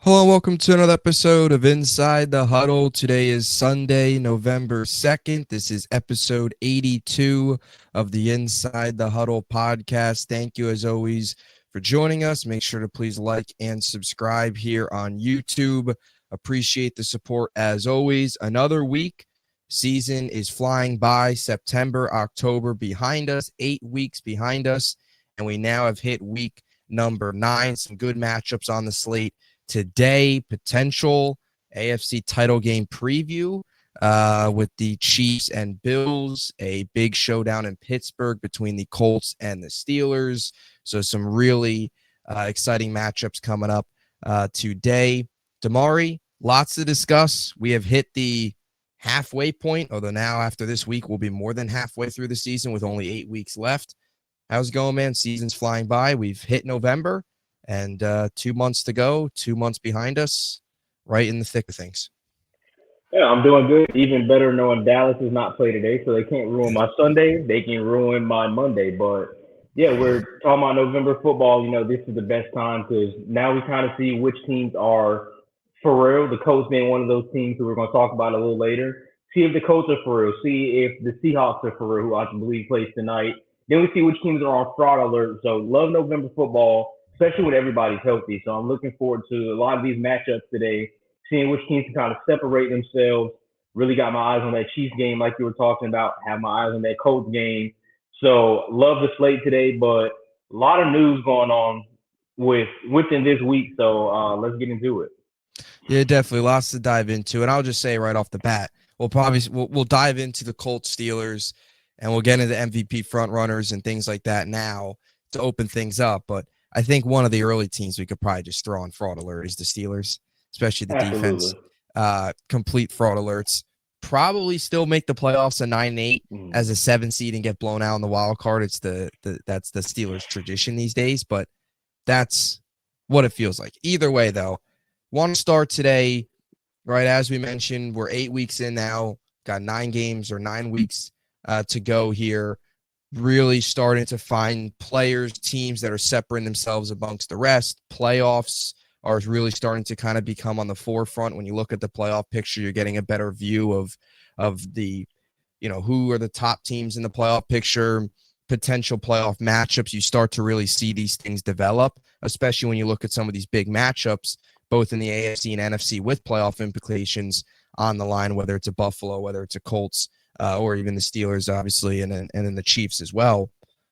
Hello and welcome to another episode of Inside the Huddle. Today is Sunday, November 2nd. This is episode 82 of the Inside the Huddle podcast. Thank you, as always, for joining us. Make sure to please like and subscribe here on YouTube. Appreciate the support, as always. Another week. Season is flying by. September, October behind us, 8 weeks behind us, and we now have hit week number 9. Some good matchups on the slate today. Potential AFC title game preview with the Chiefs and Bills, a big showdown in Pittsburgh between the Colts and the Steelers. So some really exciting matchups coming up today. DiMari, lots to discuss. We have hit the halfway point, although now after this week, we'll be more than halfway through the season with only 8 weeks left. How's it going, man? Season's flying by. We've hit November. And 2 months to go, 2 months behind us, right in the thick of things. Yeah, I'm doing good. Even better knowing Dallas does not play today, so they can't ruin my Sunday. They can ruin my Monday. But yeah, we're talking about November football. You know, this is the best time because now we kind of see which teams are for real. The Colts being one of those teams who we're going to talk about a little later. See if the Colts are for real. See if the Seahawks are for real, who I believe plays tonight. Then we see which teams are on fraud alert. So love November football, especially when everybody's healthy. So I'm looking forward to a lot of these matchups today, seeing which teams can kind of separate themselves. Really got my eyes on that Chiefs game, like you were talking about. Have my eyes on that Colts game. So love the slate today, but a lot of news going on within this week. So let's get into it. Yeah, definitely lots to dive into. And I'll just say right off the bat, we'll dive into the Colts Steelers and we'll get into MVP front runners and things like that now to open things up. But I think one of the early teams we could probably just throw on fraud alert is the Steelers, especially the defense. Absolutely. Complete fraud alerts. Probably still make the playoffs a 9-8 as a 7 seed and get blown out in the wild card. It's that's the Steelers tradition these days, but that's what it feels like. Either way, though, want to start today, right? As we mentioned, we're 8 weeks in now, got 9 games or 9 weeks to go here. Really starting to find players, teams that are separating themselves amongst the rest. Playoffs are really starting to kind of become on the forefront. When you look at the playoff picture, you're getting a better view of the, who are the top teams in the playoff picture, potential playoff matchups. You start to really see these things develop, especially when you look at some of these big matchups, both in the AFC and NFC with playoff implications on the line, whether it's a Buffalo, whether it's a Colts, or even the Steelers, obviously, and then the Chiefs as well.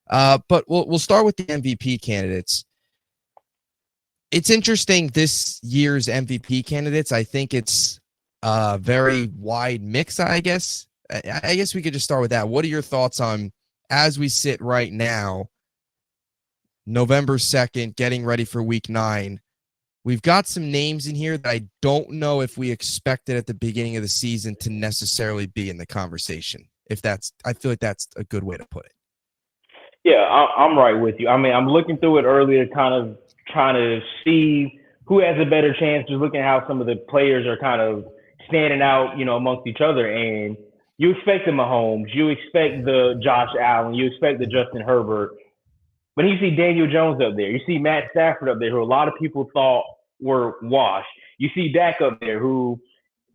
But we'll start with the MVP candidates. It's interesting, this year's MVP candidates. I think it's a very wide mix, I guess. I guess we could just start with that. What are your thoughts on, as we sit right now, November 2nd, getting ready for week 9? We've got some names in here that I don't know if we expected at the beginning of the season to necessarily be in the conversation. I feel like that's a good way to put it. Yeah, I'm right with you. I mean, I'm looking through it earlier, kind of trying to see who has a better chance, just looking at how some of the players are kind of standing out, amongst each other. And you expect the Mahomes, you expect the Josh Allen, you expect the Justin Herbert. But you see Daniel Jones up there. You see Matt Stafford up there, who a lot of people thought were washed. You see Dak up there, who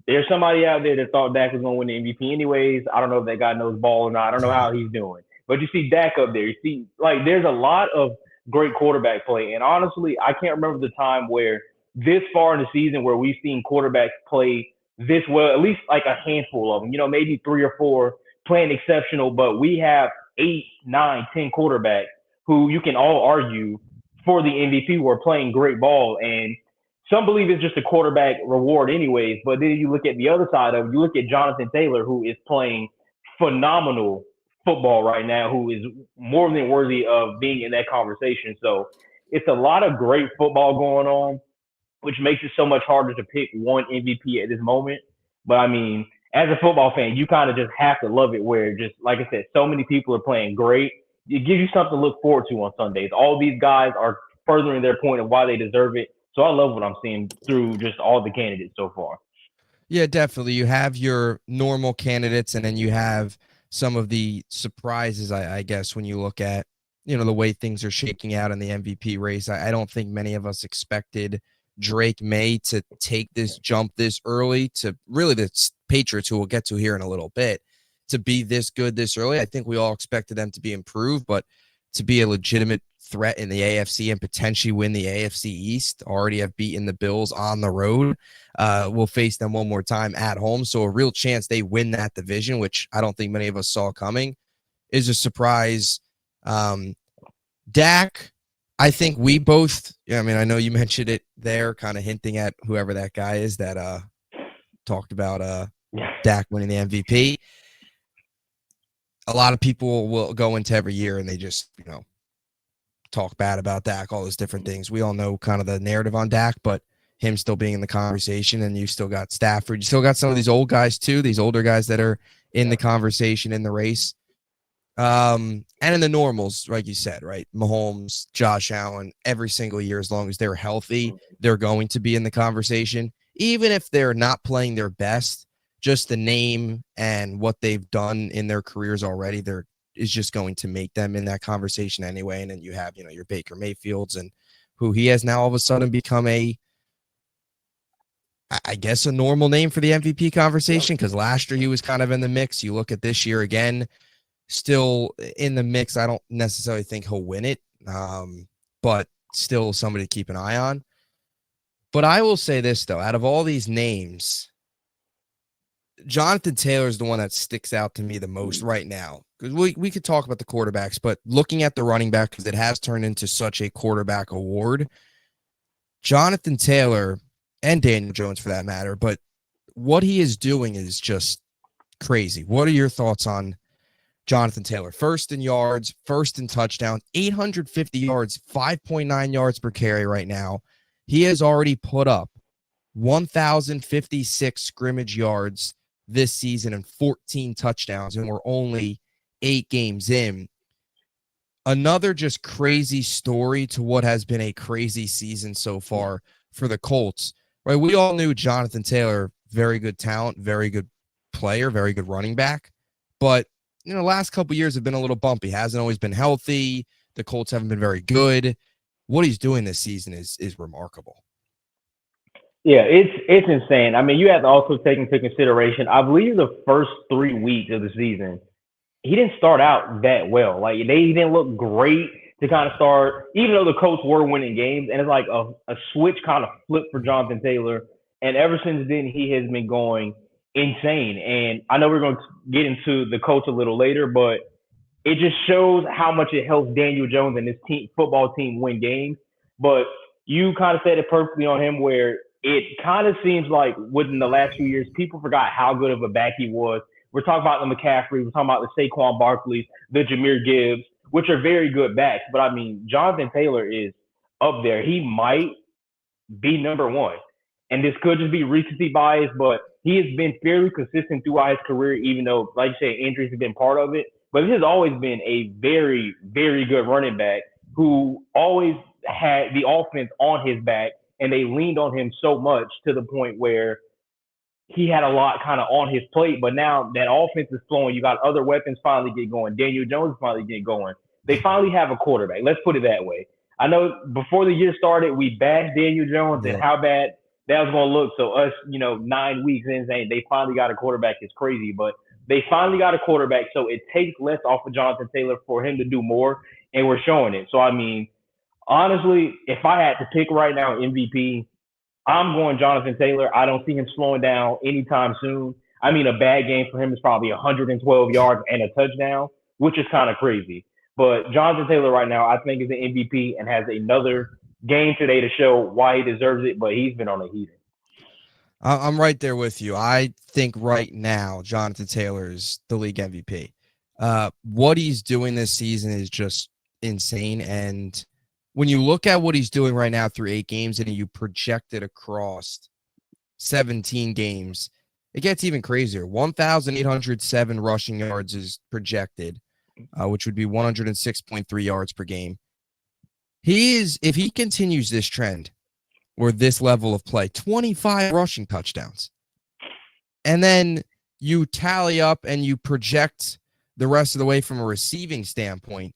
there's somebody out there that thought Dak was going to win the MVP anyways. I don't know if that guy knows ball or not. I don't know how he's doing. But you see Dak up there. You see, there's a lot of great quarterback play. And honestly, I can't remember the time where this far in the season where we've seen quarterbacks play this well, at least like a handful of them, maybe 3 or 4 playing exceptional, but we have 8, 9, 10 quarterbacks who you can all argue for the MVP who are playing great ball. And some believe it's just a quarterback reward anyways. But then you look at the other side of it, you look at Jonathan Taylor, who is playing phenomenal football right now, who is more than worthy of being in that conversation. So it's a lot of great football going on, which makes it so much harder to pick one MVP at this moment. But I mean, as a football fan, you kind of just have to love it where just, like I said, so many people are playing great. It gives you something to look forward to on Sundays. All these guys are furthering their point of why they deserve it. So I love what I'm seeing through just all the candidates so far. Yeah, definitely. You have your normal candidates, and then you have some of the surprises, I guess, when you look at, the way things are shaking out in the MVP race. I don't think many of us expected Drake May to take this jump this early to really the Patriots, who we'll get to here in a little bit, to be this good this early. I think we all expected them to be improved, but to be a legitimate threat in the AFC and potentially win the AFC East, already have beaten the Bills on the road. We'll face them one more time at home. So a real chance they win that division, which I don't think many of us saw coming, is a surprise. Dak, I think we both, I mean, I know you mentioned it there, kind of hinting at whoever that guy is that talked about Dak winning the MVP. A lot of people will go into every year and they just, talk bad about Dak, all those different things. We all know kind of the narrative on Dak, but him still being in the conversation, and you still got Stafford. You still got some of these old guys too, these older guys that are in the conversation, in the race. And in the normals, like you said, right? Mahomes, Josh Allen, every single year, as long as they're healthy, they're going to be in the conversation. Even if they're not playing their best, just the name and what they've done in their careers already, is just going to make them in that conversation anyway. And then you have, your Baker Mayfields, and who he has now all of a sudden become I guess a normal name for the MVP conversation, because last year he was kind of in the mix. You look at this year again, still in the mix. I don't necessarily think he'll win it, but still somebody to keep an eye on. But I will say this, though, out of all these names, Jonathan Taylor is the one that sticks out to me the most right now, because we could talk about the quarterbacks, but looking at the running back, because it has turned into such a quarterback award, Jonathan Taylor, and Daniel Jones for that matter, but what he is doing is just crazy. What are your thoughts on Jonathan Taylor? First in yards, first in touchdowns, 850 yards, 5.9 yards per carry right now. He has already put up 1,056 scrimmage yards this season and 14 touchdowns, and we're only 8 games in. Another just crazy story to what has been a crazy season so far for the Colts. Right? We all knew Jonathan Taylor, very good talent, very good player, very good running back, but last couple years have been a little bumpy. Hasn't always been healthy. The Colts haven't been very good. What he's doing this season is remarkable. Yeah, it's insane. I mean, you have to also take into consideration, I believe the first 3 weeks of the season, he didn't start out that well. Like, they didn't look great to kind of start, even though the Colts were winning games. And it's like a switch kind of flipped for Jonathan Taylor. And ever since then, he has been going insane. And I know we're going to get into the Colts a little later, but it just shows how much it helps Daniel Jones and his football team win games. But you kind of said it perfectly on him, where it kind of seems like within the last few years, people forgot how good of a back he was. We're talking about the McCaffrey, we're talking about the Saquon Barkley, the Jahmyr Gibbs, which are very good backs. But I mean, Jonathan Taylor is up there. He might be number one. And this could just be recency bias, but he has been fairly consistent throughout his career, even though, like you said, injuries have been part of it. But this has always been a very, very good running back who always had the offense on his back, and they leaned on him so much to the point where he had a lot kind of on his plate. But now that offense is flowing, you got other weapons finally get going. Daniel Jones finally get going. They finally have a quarterback. Let's put it that way. I know before the year started, we bashed Daniel Jones and how bad that was going to look. So us, 9 weeks in saying they finally got a quarterback is crazy. But they finally got a quarterback, so it takes less off of Jonathan Taylor for him to do more, and we're showing it. So, I mean, honestly, if I had to pick right now MVP, I'm going Jonathan Taylor. I don't see him slowing down anytime soon. I mean, a bad game for him is probably 112 yards and a touchdown, which is kind of crazy. But Jonathan Taylor right now, I think, is the MVP and has another game today to show why he deserves it, but he's been on a heater. I'm right there with you. I think right now Jonathan Taylor is the league MVP. What he's doing this season is just insane. And when you look at what he's doing right now through 8 games and you project it across 17 games, it gets even crazier. 1,807 rushing yards is projected, which would be 106.3 yards per game. If he continues this trend, or this level of play, 25 rushing touchdowns. And then you tally up and you project the rest of the way from a receiving standpoint,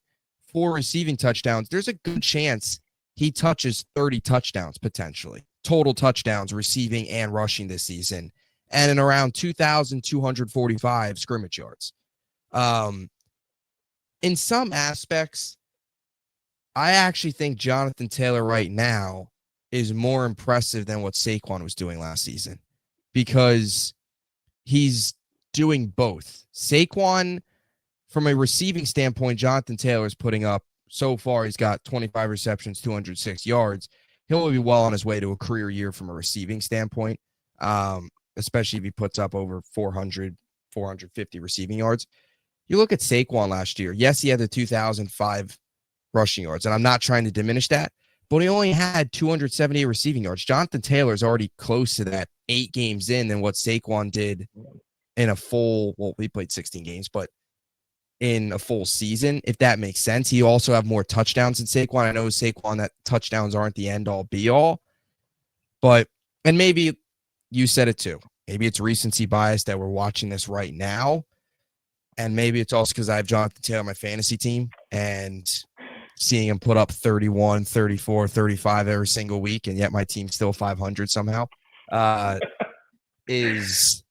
4 receiving touchdowns. There's a good chance he touches 30 touchdowns potentially. total touchdowns, receiving and rushing this season, and in around 2,245 scrimmage yards. In some aspects, I actually think Jonathan Taylor right now is more impressive than what Saquon was doing last season, because he's doing both. Saquon, from a receiving standpoint, Jonathan Taylor is putting up, so far, he's got 25 receptions, 206 yards. He'll be well on his way to a career year from a receiving standpoint, especially if he puts up over 400, 450 receiving yards. You look at Saquon last year. Yes, he had the 2,005 rushing yards, and I'm not trying to diminish that, but he only had 278 receiving yards. Jonathan Taylor's already close to that 8 games in than what Saquon did in a full, well, he played 16 games, but in a full season, if that makes sense. He also have more touchdowns than Saquon. I know Saquon that touchdowns aren't the end all be all, but, and maybe you said it too, maybe it's recency bias that we're watching this right now. And maybe it's also because I have Jonathan Taylor on my fantasy team, and seeing him put up 31, 34, 35 every single week, and yet my team's still 500 somehow, is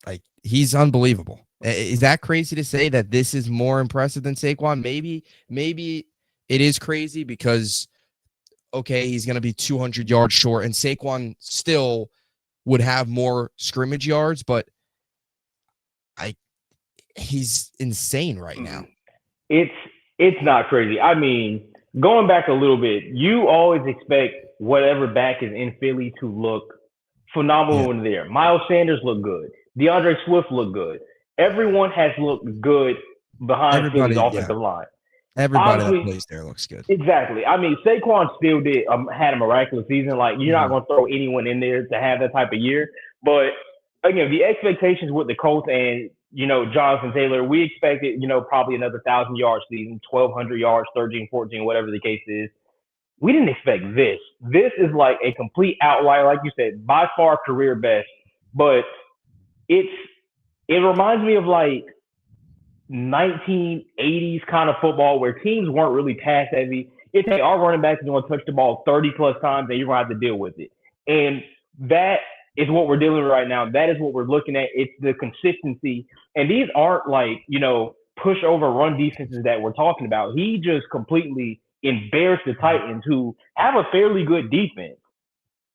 like, he's unbelievable. Is that crazy to say that this is more impressive than Saquon? Maybe it is crazy because, okay, he's going to be 200 yards short, and Saquon still would have more scrimmage yards, but he's insane right now. It's not crazy. I mean, going back a little bit, you always expect whatever back is in Philly to look phenomenal when they're there. Miles Sanders looked good. DeAndre Swift looked good. Everyone has looked good behind Philly's offensive line. Everybody that plays there looks good. Exactly. I mean, Saquon still had a miraculous season. Like, you're not going to throw anyone in there to have that type of year. But, again, the expectations with the Colts and, Jonathan Taylor, we expected, probably another 1,000-yard season, 1,200 yards, 13, 14, whatever the case is. We didn't expect this. This is like a complete outlier, like you said, by far career best. But it reminds me of like 1980s kind of football where teams weren't really pass heavy. It's, hey, our running backs are going to touch the ball 30 plus times and you're going to have to deal with it. And that is what we're dealing with right now. That is what we're looking at. It's the consistency. And these aren't like, push over run defenses that we're talking about. He just completely embarrassed the Titans, who have a fairly good defense.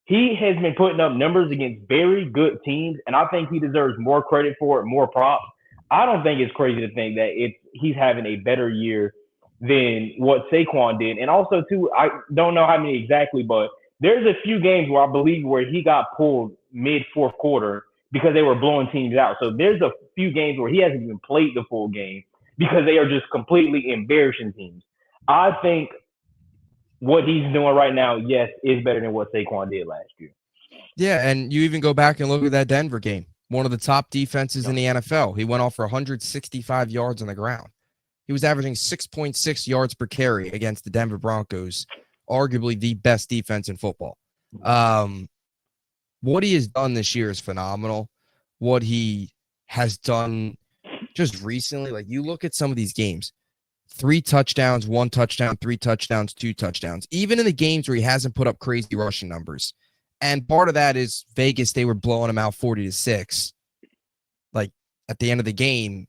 He has been putting up numbers against very good teams, and I think he deserves more credit for it, more props. I don't think it's crazy to think that he's having a better year than what Saquon did. And also, too, I don't know how many exactly, but there's a few games where I believe where he got pulled mid-fourth quarter because they were blowing teams out. So there's a few games where he hasn't even played the full game because they are just completely embarrassing teams. I think what he's doing right now, yes, is better than what Saquon did last year. Yeah, and you even go back and look at that Denver game, one of the top defenses in the NFL. He went off for 165 yards on the ground. He was averaging 6.6 yards per carry against the Denver Broncos, arguably the best defense in football. What he has done this year is phenomenal. What he has done just recently, like you look at some of these games, 3 touchdowns, 1 touchdown, 3 touchdowns, 2 touchdowns, even in the games where he hasn't put up crazy rushing numbers. And part of that is Vegas, they were blowing him out 40-6. Like at the end of the game,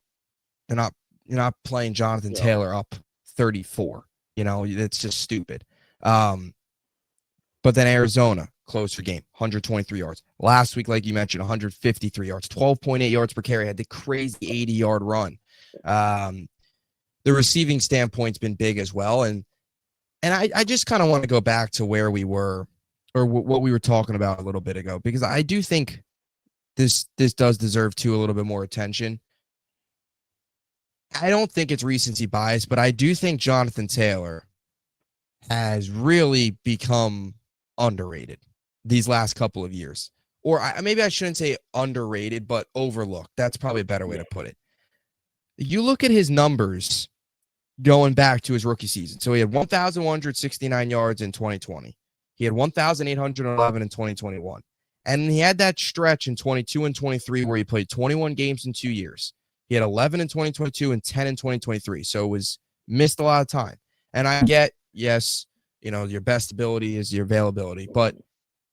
you're not playing Jonathan Taylor up 34. It's just stupid. But then Arizona, closer game, 123 yards. Last week, like you mentioned, 153 yards, 12.8 yards per carry, had the crazy 80-yard run. The receiving standpoint's been big as well. And I just kind of want to go back to where we were, or what we were talking about a little bit ago, because I do think this does deserve a little bit more attention. I don't think it's recency bias, but I do think Jonathan Taylor has really become underrated these last couple of years. Or maybe I shouldn't say underrated, but overlooked. That's probably a better way to put it. You look at his numbers going back to his rookie season. So he had 1,169 yards in 2020. He had 1,811 in 2021. And he had that stretch in 22 and 23 where he played 21 games in 2 years. He had 11 in 2022 and 10 in 2023. So it was missed a lot of time. And I get, yes, Your best ability is your availability. But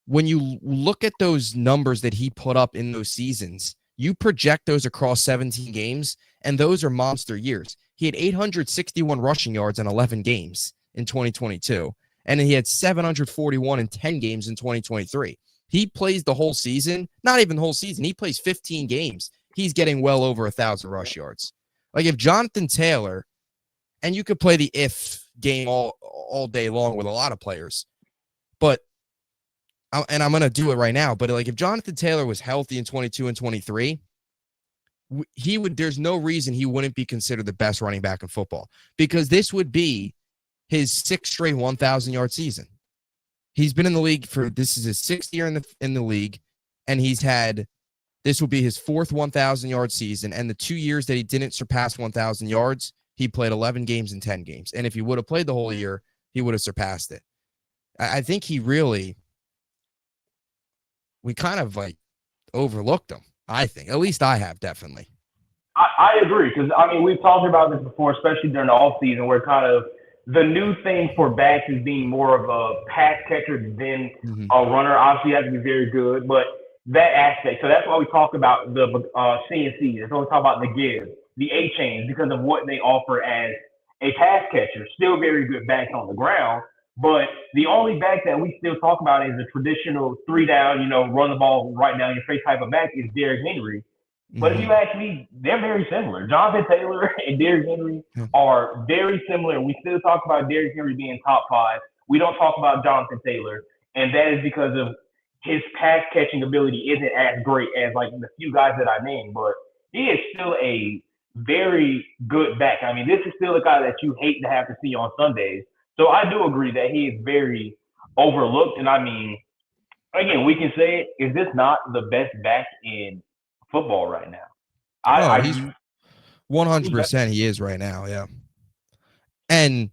when you look at those numbers that he put up in those seasons, you project those across 17 games, and those are monster years. He had 861 rushing yards in 11 games in 2022, and he had 741 in 10 games in 2023. He plays the whole season, not even the whole season. He plays 15 games. He's getting well over 1,000 rush yards. Like if Jonathan Taylor, and you could play the if game all day long with a lot of players, but and I'm going to do it right now, but like if Jonathan Taylor was healthy in 22 and 23, there's no reason he wouldn't be considered the best running back in football, because this would be his 6th straight 1,000-yard season. He's been in the league this is his 6th year in the league, and this will be his 4th 1,000-yard season, and the 2 years that he didn't surpass 1,000 yards, he played 11 games and 10 games. And if he would have played the whole year, he would have surpassed it. I think we kind of like overlooked him, I think. At least I have, definitely. I agree, because, we've talked about this before, especially during the offseason, where kind of the new thing for backs is being more of a pass catcher than a runner. Obviously, you have to be very good, but that aspect. So that's why we talk about the CNCs. That's why we talk about the give, the A-chains, because of what they offer as a pass catcher. Still very good backs on the ground, but the only back that we still talk about is a traditional 3-down, run the ball right down your face type of back is Derrick Henry. But if you ask me, they're very similar. Jonathan Taylor and Derrick Henry are very similar. We still talk about Derrick Henry being top 5. We don't talk about Jonathan Taylor, and that is because of his pass catching ability isn't as great as like the few guys that I named, but he is still a very good back. This is still a guy that you hate to have to see on Sundays. So I do agree that he is very overlooked. And again, we can say it, is this not the best back in football right now? He's 100%. He is right now, yeah. And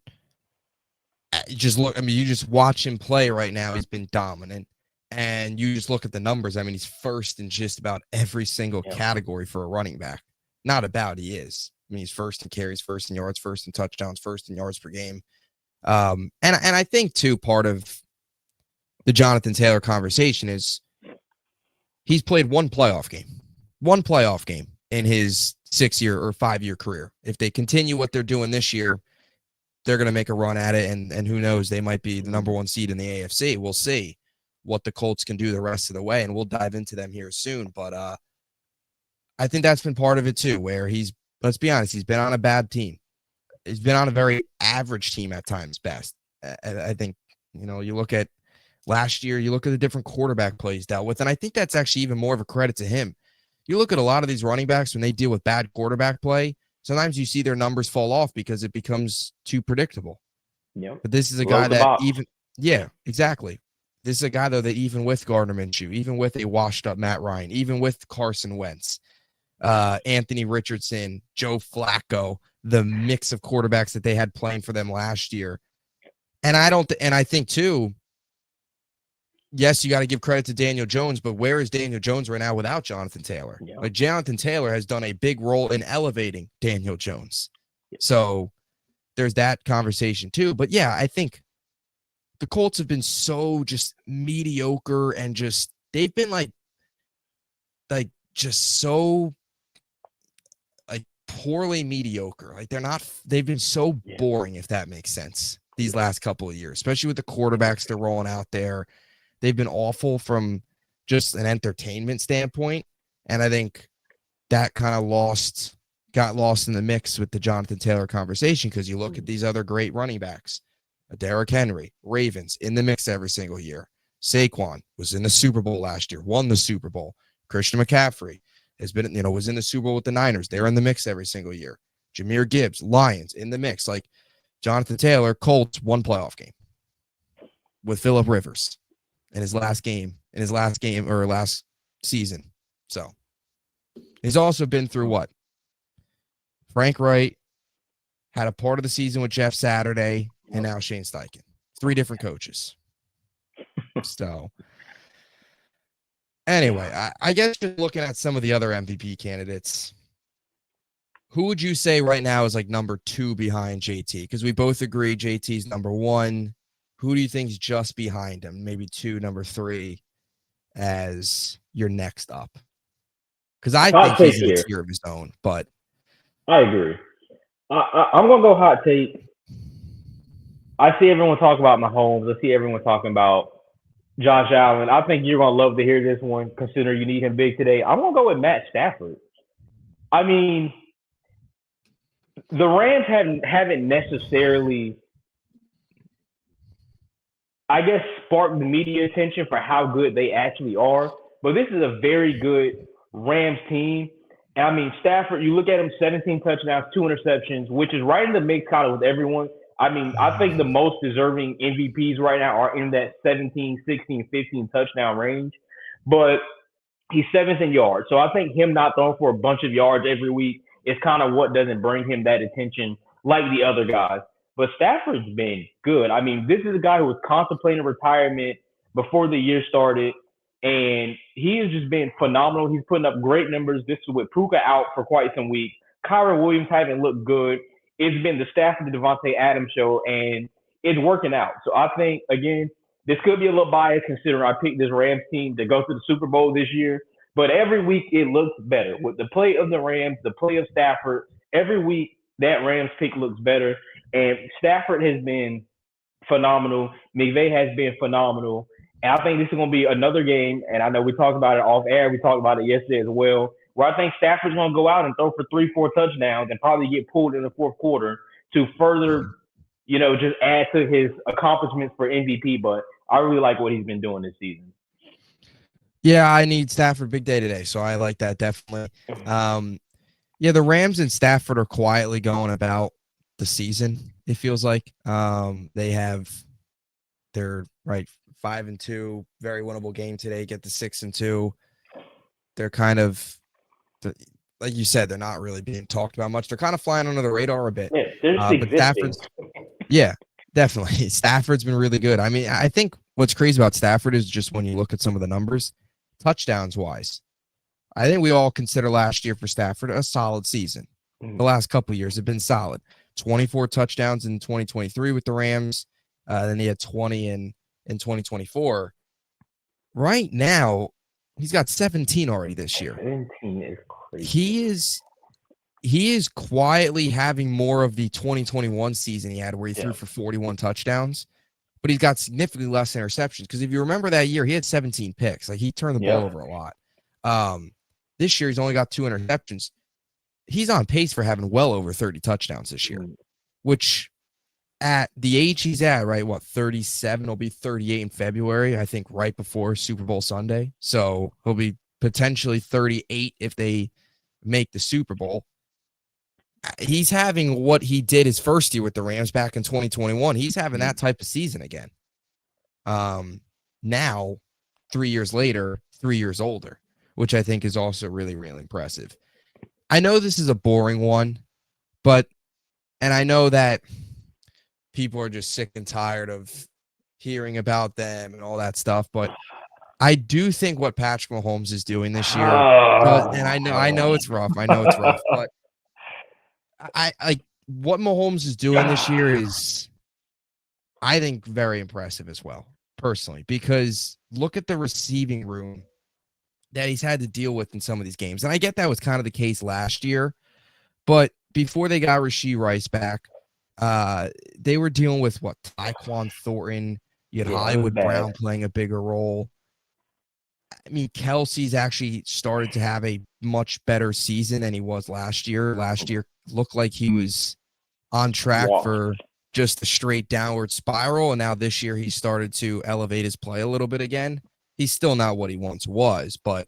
just look, you just watch him play right now. He's been dominant. And you just look at the numbers. He's first in just about every single category for a running back. He is. He's first in carries, first in yards, first in touchdowns, first in yards per game. And I think, too, part of the Jonathan Taylor conversation is he's played one playoff game in his 6-year or 5-year career. If they continue what they're doing this year, they're going to make a run at it, and who knows, they might be the number 1 seed in the AFC. We'll see what the Colts can do the rest of the way, and we'll dive into them here soon. But I think that's been part of it too, where let's be honest, he's been on a bad team. He's been on a very average team at times best. I think, you look at last year, you look at the different quarterback plays dealt with, and I think that's actually even more of a credit to him. You look at a lot of these running backs when they deal with bad quarterback play, sometimes you see their numbers fall off because it becomes too predictable. Yep. But this is a guy that exactly. This is a guy, though, that even with Gardner Minshew, even with a washed-up Matt Ryan, even with Carson Wentz, Anthony Richardson, Joe Flacco, the mix of quarterbacks that they had playing for them last year. And I think, too, yes, you got to give credit to Daniel Jones, but where is Daniel Jones right now without Jonathan Taylor? Yeah. Like, Jonathan Taylor has done a big role in elevating Daniel Jones. Yeah. So there's that conversation, too. But, yeah, I think the Colts have been so just mediocre and they've been like just so like poorly mediocre. Like they've been so boring, if that makes sense, these last couple of years, especially with the quarterbacks they're rolling out there. They've been awful from just an entertainment standpoint. And I think that kind of got lost in the mix with the Jonathan Taylor conversation, because you look at these other great running backs. Derrick Henry, Ravens, in the mix every single year. Saquon was in the Super Bowl last year, won the Super Bowl. Christian McCaffrey has been, was in the Super Bowl with the Niners. They're in the mix every single year. Jahmyr Gibbs, Lions, in the mix. Like Jonathan Taylor, Colts, one playoff game with Phillip Rivers in his last season. So he's also been through what? Frank Wright had a part of the season with Jeff Saturday, and now Shane Steichen. 3 different coaches. So, anyway, I guess just looking at some of the other MVP candidates, who would you say right now is like number 2 behind JT? Because we both agree JT's number 1. who do you think's just behind him? Maybe 2, number 3 as your next up? Because I Hot think take he's in a here. tier of his own, but I agree. I'm gonna go hot take. I see everyone talk about Mahomes. I see everyone talking about Josh Allen. I think you're gonna love to hear this one, considering you need him big today. I'm gonna go with Matt Stafford. I mean, the Rams haven't necessarily, I guess, sparked the media attention for how good they actually are. But this is a very good Rams team. And I mean, Stafford, you look at him, 17 touchdowns, 2 interceptions, which is right in the mix kind of with everyone. I mean, I think the most deserving MVPs right now are in that 17, 16, 15 touchdown range. But he's seventh in yards. So I think him not throwing for a bunch of yards every week is kind of what doesn't bring him that attention like the other guys. But Stafford's been good. I mean, this is a guy who was contemplating retirement before the year started, and he has just been phenomenal. He's putting up great numbers. This is with Puka out for quite some weeks. Kyron Williams haven't looked good. It's been the Stafford to Devontae Adams show, and it's working out. So I think, again, this could be a little biased considering I picked this Rams team to go to the Super Bowl this year. But every week it looks better. With the play of the Rams, the play of Stafford, every week that Rams pick looks better. And Stafford has been phenomenal. McVay has been phenomenal. And I think this is going to be another game. And I know we talked about it off air. We talked about it yesterday as well, where I think Stafford's going to go out and throw for 3, 4 touchdowns and probably get pulled in the fourth quarter to further, just add to his accomplishments for MVP. But I really like what he's been doing this season. yeah, I need Stafford big day today, so I like that definitely. Yeah, the Rams and Stafford are quietly going about the season. It feels like they're right 5-2, very winnable game today. Get the 6-2. They're kind of like you said, they're not really being talked about much. They're kind of flying under the radar a bit. Yeah, they're just But existing. yeah, definitely. Stafford's been really good. I mean, I think what's crazy about Stafford is just when you look at some of the numbers, touchdowns wise. I think we all consider last year for Stafford a solid season. The last couple of years have been solid. 24 touchdowns in 2023 with the Rams. Then he had 20 in 2024. Right now, he's got 17 already this year. 17 is crazy. He is quietly having more of the 2021 season he had where he threw for 41 touchdowns, but he's got significantly less interceptions. Because if you remember that year, he had 17 picks. Like, he turned the ball over a lot. This year, he's only got 2 interceptions. He's on pace for having well over 30 touchdowns this year, which at the age he's at, right, 37, he'll be 38 in February, I think right before Super Bowl Sunday. So he'll be potentially 38 if they make the Super Bowl. He's having what he did his first year with the Rams back in 2021. He's having that type of season again. Now, 3 years later, 3 years older, which I think is also really, really impressive. I know this is a boring one, and I know that people are just sick and tired of hearing about them and all that stuff, but I do think what Patrick Mahomes is doing this year, and I know it's rough, but I like what Mahomes is doing this year is, I think, very impressive as well, personally, because look at the receiving room that he's had to deal with in some of these games. And I get that was kind of the case last year, but before they got Rashee Rice back, they were dealing with Tyquan Thornton. You had Hollywood Brown playing a bigger role. I mean, Kelsey's actually started to have a much better season than he was last year. Last year looked like he was on track for just a straight downward spiral, and now this year he started to elevate his play a little bit again. He's still not what he once was, but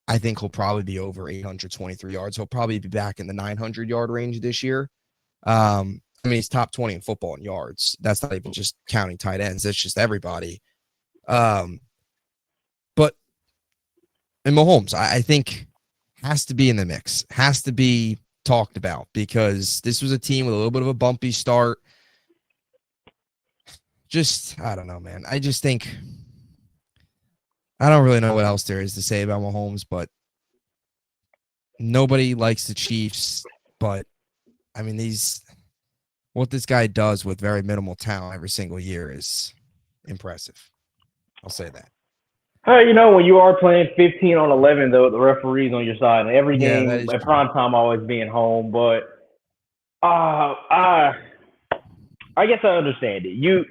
I think he'll probably be over 823 yards. He'll probably be back in the 900-yard range this year. I mean, he's top 20 in football in yards. That's not even just counting tight ends. That's just everybody. But and Mahomes, I think, has to be in the mix, has to be talked about, because this was a team with a little bit of a bumpy start. I don't know, man. I just think I don't really know what else there is to say about Mahomes, but nobody likes the Chiefs. But I mean, what this guy does with very minimal talent every single year is impressive. I'll say that. When you are playing 15 on 11, though, the referee's on your side, and every Yeah, that game is at true. prime time always being home. But I guess I understand it. You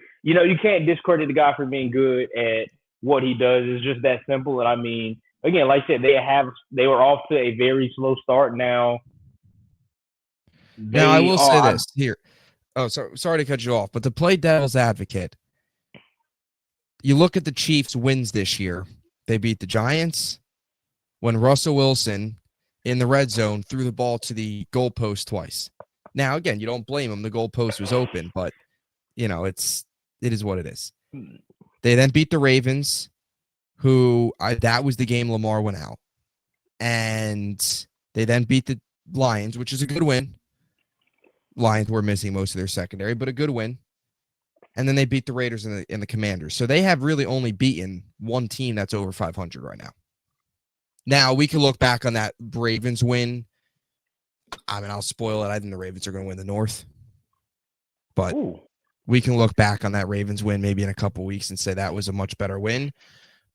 can't discredit the guy for being good at what he does. It's just that simple. And I mean, again, like I said, they were off to a very slow start. Now Now, I they will say are. this here. Oh, sorry to cut you off, but to play devil's advocate, you look at the Chiefs' wins this year. They beat the Giants when Russell Wilson in the red zone threw the ball to the goalpost twice. Now, again, you don't blame him. The goalpost was open, but it is what it is. They then beat the Ravens, that was the game Lamar went out. And they then beat the Lions, which is a good win. Lions were missing most of their secondary, but a good win. And then they beat the Raiders and the Commanders. So they have really only beaten one team that's over 500 right now. Now, we can look back on that Ravens win. I mean, I'll spoil it. I think the Ravens are going to win the North. But we can look back on that Ravens win maybe in a couple weeks and say that was a much better win.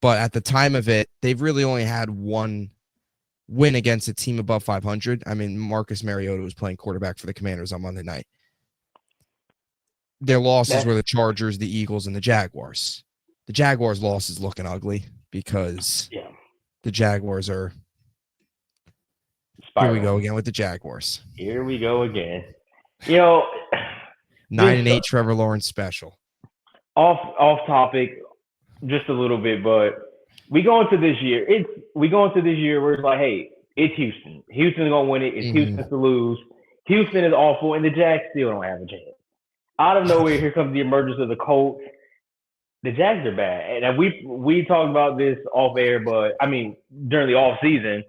But at the time of it, they've really only had one win against a team above 500. I mean, Marcus Mariota was playing quarterback for the Commanders on Monday night. Their losses were the Chargers, the Eagles, and the Jaguars. The Jaguars' loss is looking ugly because the Jaguars are Here we go again with the Jaguars. Here we go again. 9-8 Trevor Lawrence special. Off topic, just a little bit, but we go into this year where it's like, hey, it's Houston. Houston's gonna win it. It's Houston to lose. Houston is awful, and the Jags still don't have a chance. Out of nowhere, here comes the emergence of the Colts. The Jags are bad, and we talked about this off air, but I mean during the off season.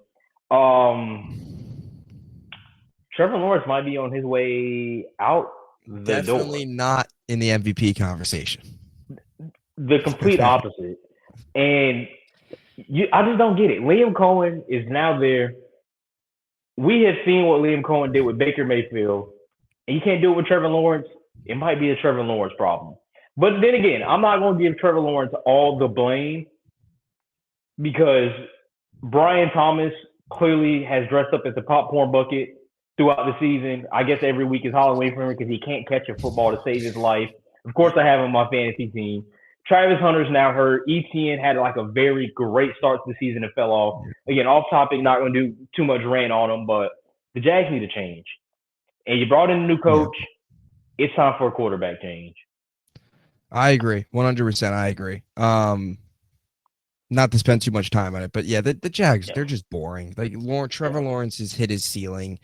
Trevor Lawrence might be on his way out the Definitely door. Not in the MVP conversation. The complete opposite. And I just don't get it. Liam Cohen is now there. We have seen what Liam Cohen did with Baker Mayfield, and you can't do it with Trevor Lawrence. It might be a Trevor Lawrence problem. But then again, I'm not going to give Trevor Lawrence all the blame because Brian Thomas clearly has dressed up as a popcorn bucket throughout the season. I guess every week is Halloween for him because he can't catch a football to save his life. Of course, I have him on my fantasy team. Travis Hunter's now hurt. ETN had like a very great start to the season and fell off. Again, off topic, not going to do too much rant on him, but the Jags need a change. And you brought in a new coach. Yeah. It's time for a quarterback change. I agree. 100%. I agree. Not to spend too much time on it, but yeah, the Jags, they're just boring. Like Trevor Lawrence has hit his ceiling.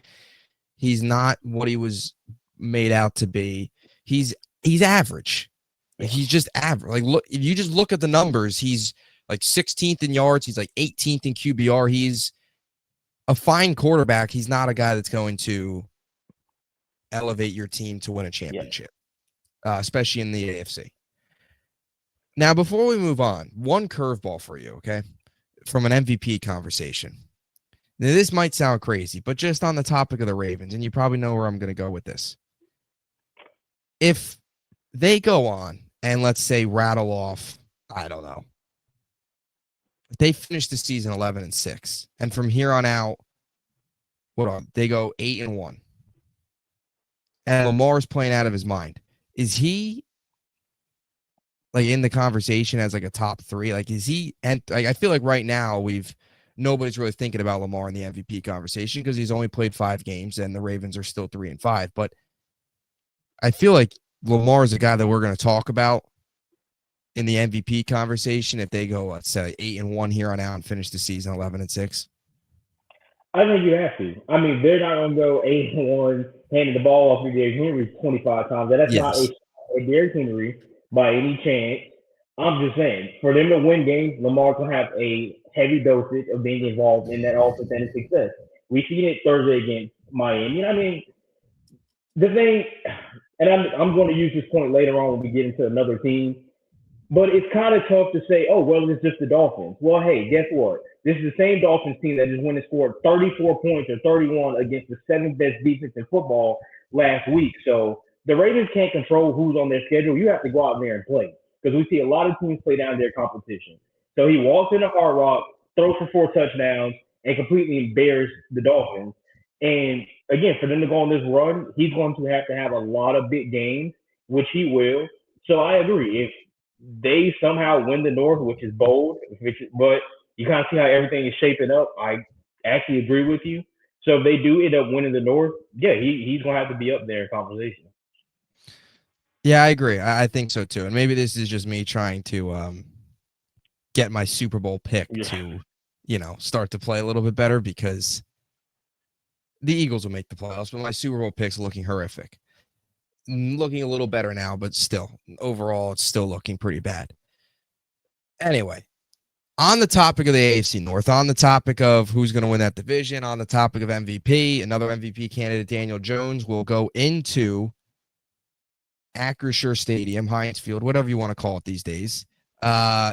He's not what he was made out to be. He's average. Like, he's just average. Like, look, if you just look at the numbers, he's like 16th in yards. He's like 18th in QBR. He's a fine quarterback. He's not a guy that's going to elevate your team to win a championship, especially in the AFC. Now, before we move on, one curveball for you, okay, from an MVP conversation. Now, this might sound crazy, but just on the topic of the Ravens, and you probably know where I'm going to go with this. If they go on and let's say rattle off, I don't know, if they finish the season 11-6, and from here on out, they go 8-1, and Lamar's playing out of his mind. Is he like in the conversation as like a top 3? Like, is he? And I feel like right now nobody's really thinking about Lamar in the MVP conversation because he's only played 5 games and the Ravens are still 3-5. But I feel like Lamar is a guy that we're going to talk about in the MVP conversation if they go, let's say, 8-1 here on out and finish the season 11-6. I think you have to. I mean, they're not going to go 8-1, handing the ball off to Derrick Henry 25 times. That's not a Derrick Henry by any chance. I'm just saying, for them to win games, Lamar can have a heavy dosage of being involved in that offense and its success. We seen it Thursday against Miami. You know what I mean? The thing, and I'm going to use this point later on when we get into another team, but it's kind of tough to say, oh, well, it's just the Dolphins. Well, hey, guess what? This is the same Dolphins team that just went and scored 34 points or 31 against the 7th best defense in football last week. So the Ravens can't control who's on their schedule. You have to go out there and play because we see a lot of teams play down their competition. So he walks into Hard Rock, throws for 4 touchdowns, and completely embarrassed the Dolphins. And again, for them to go on this run, he's going to have a lot of big games, which he will. So I agree. If they somehow win the North, which is bold, but you kind of see how everything is shaping up. I actually agree with you. So if they do end up winning the North, yeah, he's going to have to be up there in conversation. Yeah, I agree. I think so too. And maybe this is just me trying to get my Super Bowl pick to, start to play a little bit better because the Eagles will make the playoffs, but my Super Bowl pick's looking horrific. Looking a little better now, but still, overall, it's still looking pretty bad. Anyway, on the topic of the AFC North, on the topic of who's going to win that division, on the topic of MVP, another MVP candidate, Daniel Jones, will go into Acrisure Stadium, Heinz Field, whatever you want to call it these days,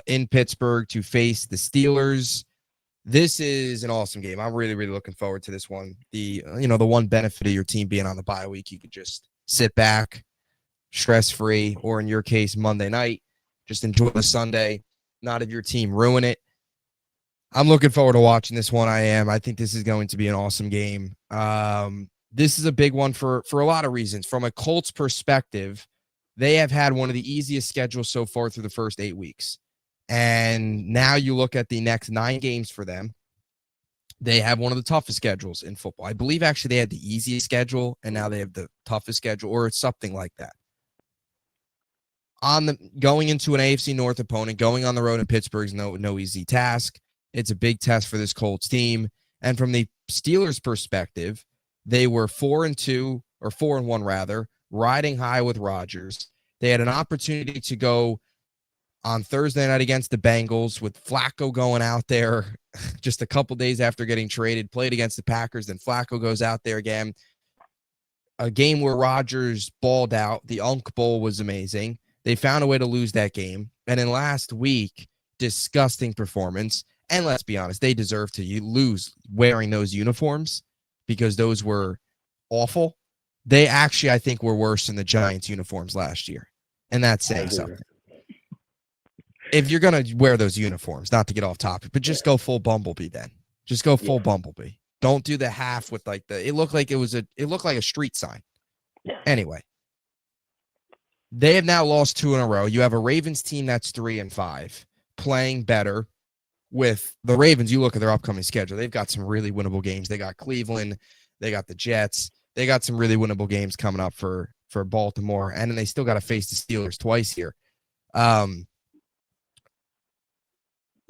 in Pittsburgh to face the Steelers. This is an awesome game. I'm really, really looking forward to this one. The one benefit of your team being on the bye week, you could just sit back, stress-free, or in your case, Monday night, just enjoy the Sunday, not have your team ruin it. I'm looking forward to watching this one. I think this is going to be an awesome game. This is a big one for a lot of reasons. From a Colts perspective, they have had one of the easiest schedules so far through the first 8 weeks. And now you look at the next 9 games for them. They have one of the toughest schedules in football. I believe actually they had the easiest schedule, and now they have the toughest schedule, or it's something like that. Going into an AFC North opponent, going on the road in Pittsburgh is no easy task. It's a big test for this Colts team. And from the Steelers' perspective, they were 4-2, or 4-1 rather, riding high with Rodgers. They had an opportunity to go on Thursday night against the Bengals with Flacco going out there just a couple days after getting traded, played against the Packers. Then Flacco goes out there again. A game where Rodgers balled out. The Unk Bowl was amazing. They found a way to lose that game. And then last week, disgusting performance. And let's be honest, they deserve to lose wearing those uniforms because those were awful. They actually, I think, were worse than the Giants uniforms last year. And that's saying something. If you're going to wear those uniforms, not to get off topic, but just go full Bumblebee then. Just go full Bumblebee. Don't do the half with it looked like it looked like a street sign. Anyway, they have now lost 2 in a row. You have a Ravens team that's 3-5 playing better. With the Ravens, you look at their upcoming schedule. They've got some really winnable games. They got Cleveland. They got the Jets. They got some really winnable games coming up for Baltimore. And then they still got to face the Steelers twice here.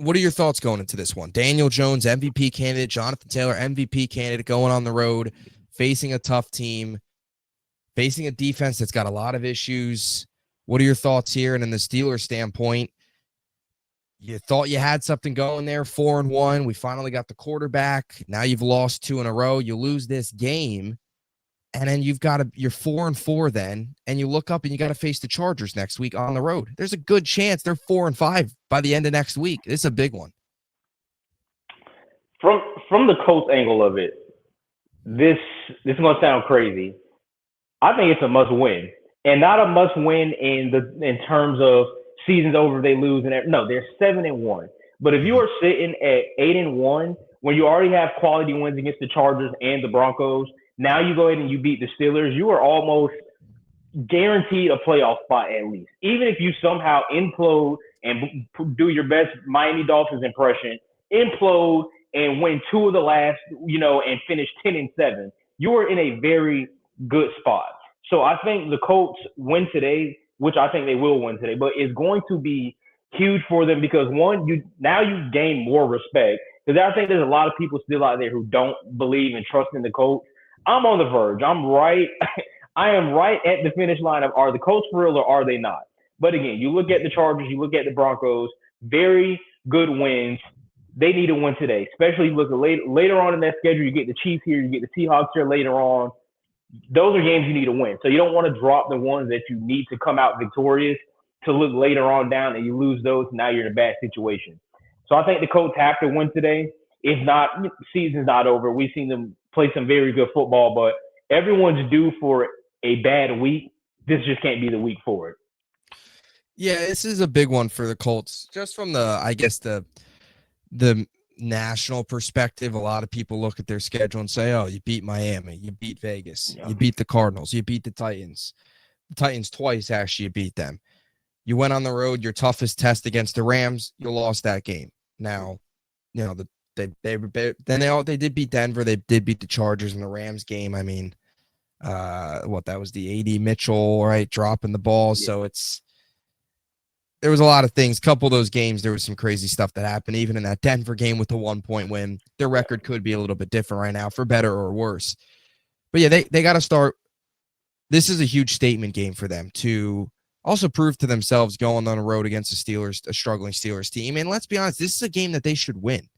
What are your thoughts going into this one? Daniel Jones, MVP candidate. Jonathan Taylor, MVP candidate, going on the road, facing a tough team, facing a defense that's got a lot of issues. What are your thoughts here? And in the Steelers standpoint, you thought you had something going there, 4-1. We finally got the quarterback. Now you've lost 2 in a row. You lose this game, and then you're 4-4 then, and you look up and you got to face the Chargers next week on the road. There's a good chance they're 4-5 by the end of next week. It's a big one. From the Colts angle of it, this is going to sound crazy. I think it's a must win, and not a must win in terms of season's over, they lose, no, they're 7-1. But if you are sitting at 8-1, when you already have quality wins against the Chargers and the Broncos, now you go ahead and you beat the Steelers, you are almost guaranteed a playoff spot at least. Even if you somehow implode and do your best Miami Dolphins impression, implode and win 2 of the last, and finish 10-7, you are in a very good spot. So I think the Colts win today, which I think they will win today, but it's going to be huge for them because one, you gain more respect. Because I think there's a lot of people still out there who don't believe and trust in the Colts. I'm on the verge. I'm right. I am right at the finish line of, are the Colts for real or are they not? But again, you look at the Chargers, you look at the Broncos, very good wins. They need to win today, especially look later on in that schedule. You get the Chiefs here, you get the Seahawks here later on. Those are games you need to win. So you don't want to drop the ones that you need to come out victorious to look later on down and you lose those. Now you're in a bad situation. So I think the Colts have to win today. If not, season's not over. We've seen them play some very good football, but everyone's due for a bad week this just can't be the week for it. Yeah, this is a big one for the Colts. Just from I guess the national perspective, a lot of people look at their schedule and say, oh, you beat Miami, you beat Vegas, you beat the Cardinals, you beat the Titans. The Titans twice, actually, you beat them. You went on the road, your toughest test against the Rams, you lost that game. Now, they did beat Denver, they did beat the Chargers in the Rams game. I mean, that was the AD Mitchell, right, dropping the ball. Yeah. So there was a lot of things. Couple of those games, there was some crazy stuff that happened. Even in that Denver game with the 1-point win, their record could be a little bit different right now, for better or worse. But yeah, they got to start. This is a huge statement game for them to also prove to themselves going on the road against a struggling Steelers team. And let's be honest, this is a game that they should win.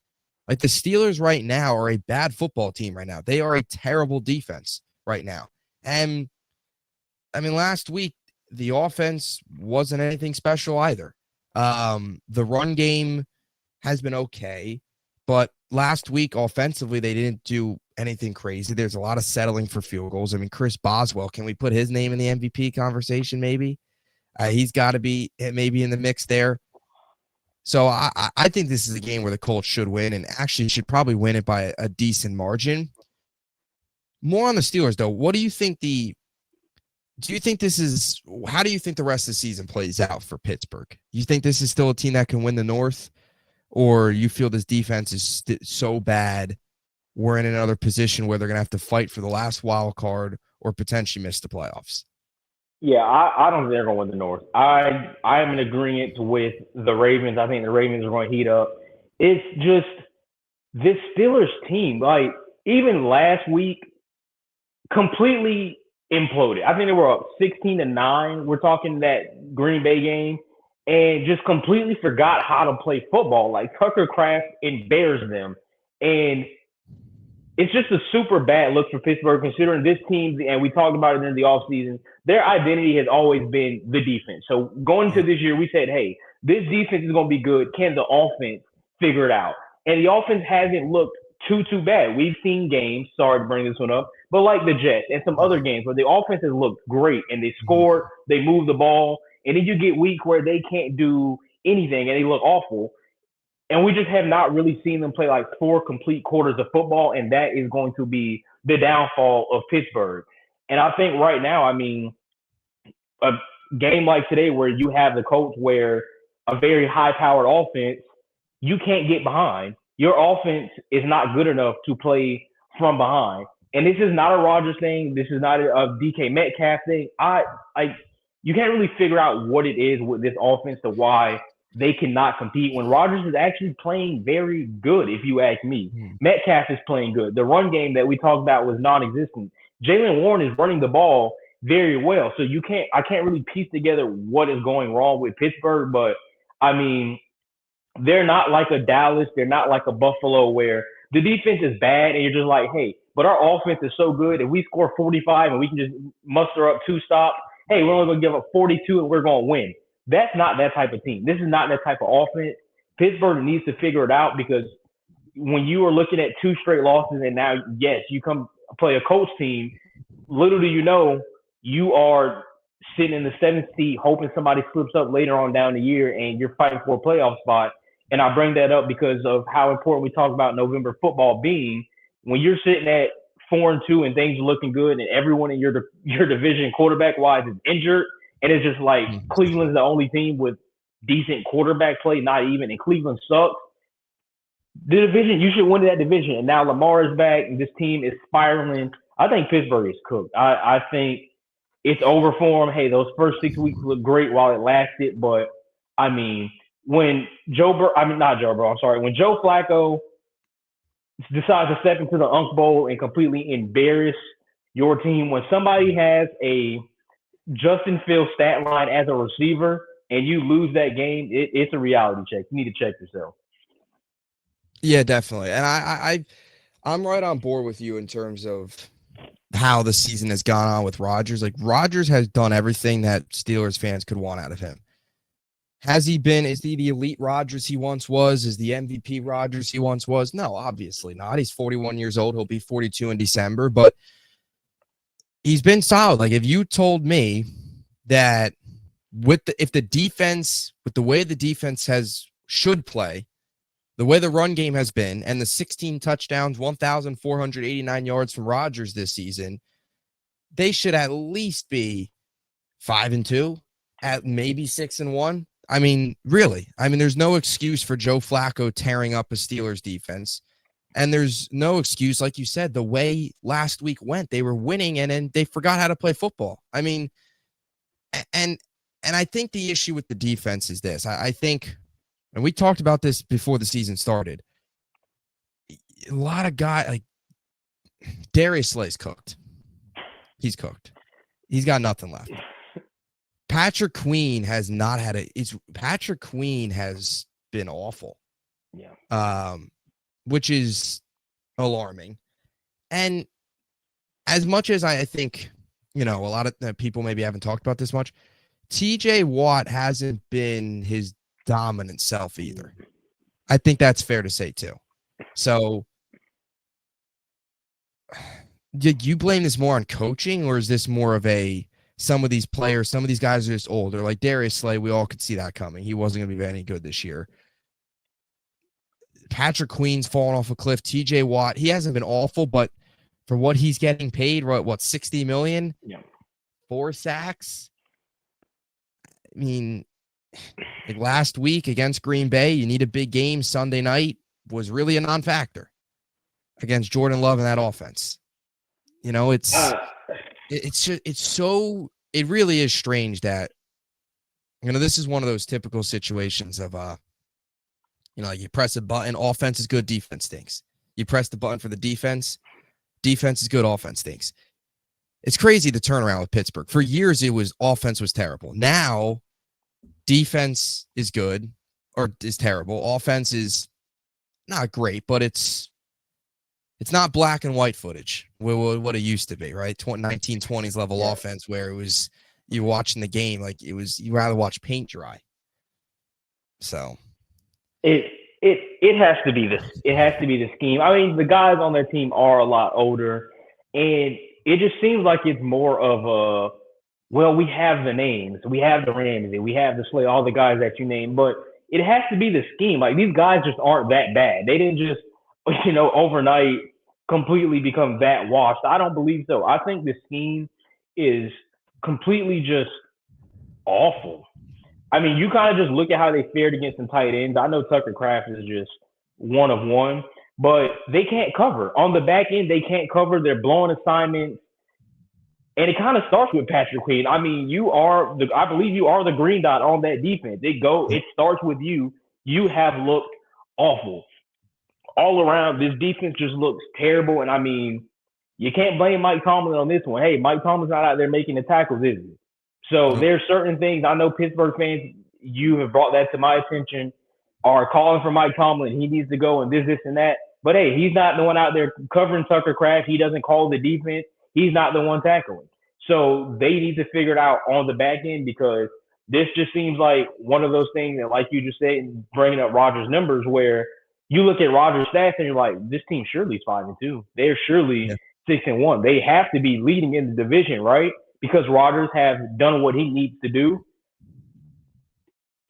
Like, the Steelers right now are a bad football team right now. They are a terrible defense right now. And I mean, last week, the offense wasn't anything special either. The run game has been okay, but last week offensively, they didn't do anything crazy. There's a lot of settling for field goals. I mean, Chris Boswell, can we put his name in the MVP conversation maybe? He's got to be maybe in the mix there. So I think this is a game where the Colts should win, and actually should probably win it by a decent margin. More on the Steelers, though. What do you think how do you think the rest of the season plays out for Pittsburgh? You think this is still a team that can win the North, or you feel this defense is so bad we're in another position where they're going to have to fight for the last wild card or potentially miss the playoffs? Yeah, I don't think they're going to win the North. I am in agreement with the Ravens. I think the Ravens are going to heat up. It's just this Steelers team, like, even last week, completely imploded. I think they were up 16-9. We're talking that Green Bay game, and just completely forgot how to play football. Like, Tucker Kraft embarrassed them, and it's just a super bad look for Pittsburgh, considering this team, and we talked about it in the offseason, their identity has always been the defense. So going into this year, we said, hey, this defense is going to be good. Can the offense figure it out? And the offense hasn't looked too bad. We've seen games, sorry to bring this one up, but like the Jets and some other games where the offense has looked great and they scored, they moved the ball, and then you get weeks where they can't do anything and they look awful. And we just have not really seen them play like 4 complete quarters of football, and that is going to be the downfall of Pittsburgh. And I think right now, I mean, a game like today where you have the Colts where a very high-powered offense, you can't get behind. Your offense is not good enough to play from behind. And this is not a Rodgers thing. This is not a DK Metcalf thing. You can't really figure out what it is with this offense to why they cannot compete when Rodgers is actually playing very good, if you ask me. Metcalf is playing good. The run game that we talked about was non-existent. Jaylen Warren is running the ball very well. So I can't really piece together what is going wrong with Pittsburgh, but I mean, they're not like a Dallas, they're not like a Buffalo where the defense is bad and you're just like, hey, but our offense is so good. If we score 45 and we can just muster up 2 stops, hey, we're only going to give up 42 and we're going to win. That's not that type of team. This is not that type of offense. Pittsburgh needs to figure it out, because when you are looking at 2 straight losses and now, yes, you come play a Colts team, little do you know, you are sitting in the 7th seat hoping somebody slips up later on down the year and you're fighting for a playoff spot. And I bring that up because of how important we talk about November football being. When you're sitting at 4-2 and things are looking good and everyone in your division quarterback-wise is injured, and it's just like Cleveland's the only team with decent quarterback play, not even, and Cleveland sucks. The division, you should win that division. And now Lamar is back and this team is spiraling. I think Pittsburgh is cooked. I think it's over for them. Hey, those first 6 weeks looked great while it lasted. But, I mean, when when Joe Flacco decides to step into the Unk Bowl and completely embarrass your team, when somebody has a Justin Fields stat line as a receiver and you lose that game, it's a reality check. You need to check yourself. Yeah, definitely. And I'm right on board with you in terms of how the season has gone on with Rodgers. Like, Rodgers has done everything that Steelers fans could want out of him. Is he the elite Rodgers he once was? Is the MVP Rodgers he once was? No, obviously not. He's 41 years old. He'll be 42 in December, but he's been solid. Like, if you told me that with the way the defense should play, the way the run game has been, and the 16 touchdowns, 1,489 yards from Rodgers this season, they should at least be 5-2, at maybe 6-1. I mean, really. I mean, there's no excuse for Joe Flacco tearing up a Steelers defense. And there's no excuse, like you said, the way last week went. They were winning and then they forgot how to play football. I mean, and I think the issue with the defense is this. I think, and we talked about this before the season started, a lot of guys, like Darius Slay's cooked. He's cooked. He's got nothing left. Patrick Queen has not had Patrick Queen has been awful. Yeah. Which is alarming. And as much as I think, a lot of people maybe haven't talked about this much, TJ Watt hasn't been his dominant self either. I think that's fair to say too. So did you blame this more on coaching, or is this more of some of these guys are just older, like Darius Slay? We all could see that coming. He wasn't going to be any good this year. Patrick Queen's fallen off a cliff. TJ Watt, he hasn't been awful, but for what he's getting paid, what, $60 million? Yeah. 4 sacks. I mean, like last week against Green Bay, you need a big game Sunday night, was really a non-factor against Jordan Love and that offense. It really is strange that, this is one of those typical situations of, you press a button, offense is good, defense stinks. You press the button for the defense is good, offense stinks. It's crazy the turnaround with Pittsburgh. For years, offense was terrible. Now, defense is good or is terrible. Offense is not great, but it's not black and white footage, what it used to be, right? 1920s level offense where it was you watching the game like you rather watch paint dry. So it has to be the scheme. I mean, the guys on their team are a lot older, and it just seems like it's more of we have the names, we have the Ramsey, we have the Slay, all the guys that you named, but it has to be the scheme. Like, these guys just aren't that bad. They didn't just, overnight completely become that washed. I don't believe so. I think the scheme is completely just awful. I mean, you kind of just look at how they fared against some tight ends. I know Tucker Kraft is just one of one, but they can't cover. On the back end, they can't cover. They're blowing assignments. And it kind of starts with Patrick Queen. I mean, I believe you are the green dot on that defense. It starts with you. You have looked awful. All around, this defense just looks terrible. And I mean, you can't blame Mike Tomlin on this one. Hey, Mike Tomlin's not out there making the tackles, is he? So there's certain things. I know Pittsburgh fans, you have brought that to my attention, are calling for Mike Tomlin. He needs to go and this, and that. But hey, he's not the one out there covering Tucker Kraft. He doesn't call the defense. He's not the one tackling. So they need to figure it out on the back end, because this just seems like one of those things that, like you just said, bringing up Rodgers' numbers, where you look at Rodgers' stats and you're like, this team surely is 5-2. They're surely 6-1. They have to be leading in the division, right? Because Rodgers has done what he needs to do.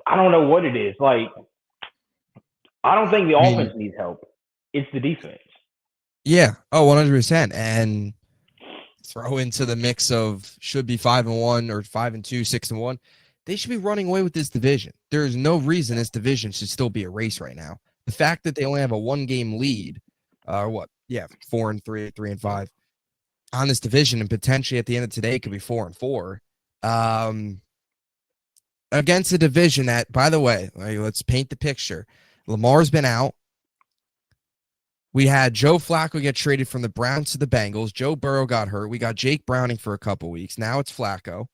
I don't know what it is. Like, I don't think the offense needs help. It's the defense. Yeah. Oh, 100%. And throw into the mix of should be 5-1 or 5-2, 6-1. They should be running away with this division. There's no reason this division should still be a race right now. The fact that they only have a 1-game lead, 4-3, 3-5 on this division, and potentially at the end of today could be 4-4 against a division that, by the way, let's paint the picture. Lamar's been out. We had Joe Flacco get traded from the Browns to the Bengals. Joe Burrow got hurt. We got Jake Browning for a couple weeks. Now it's Flacco.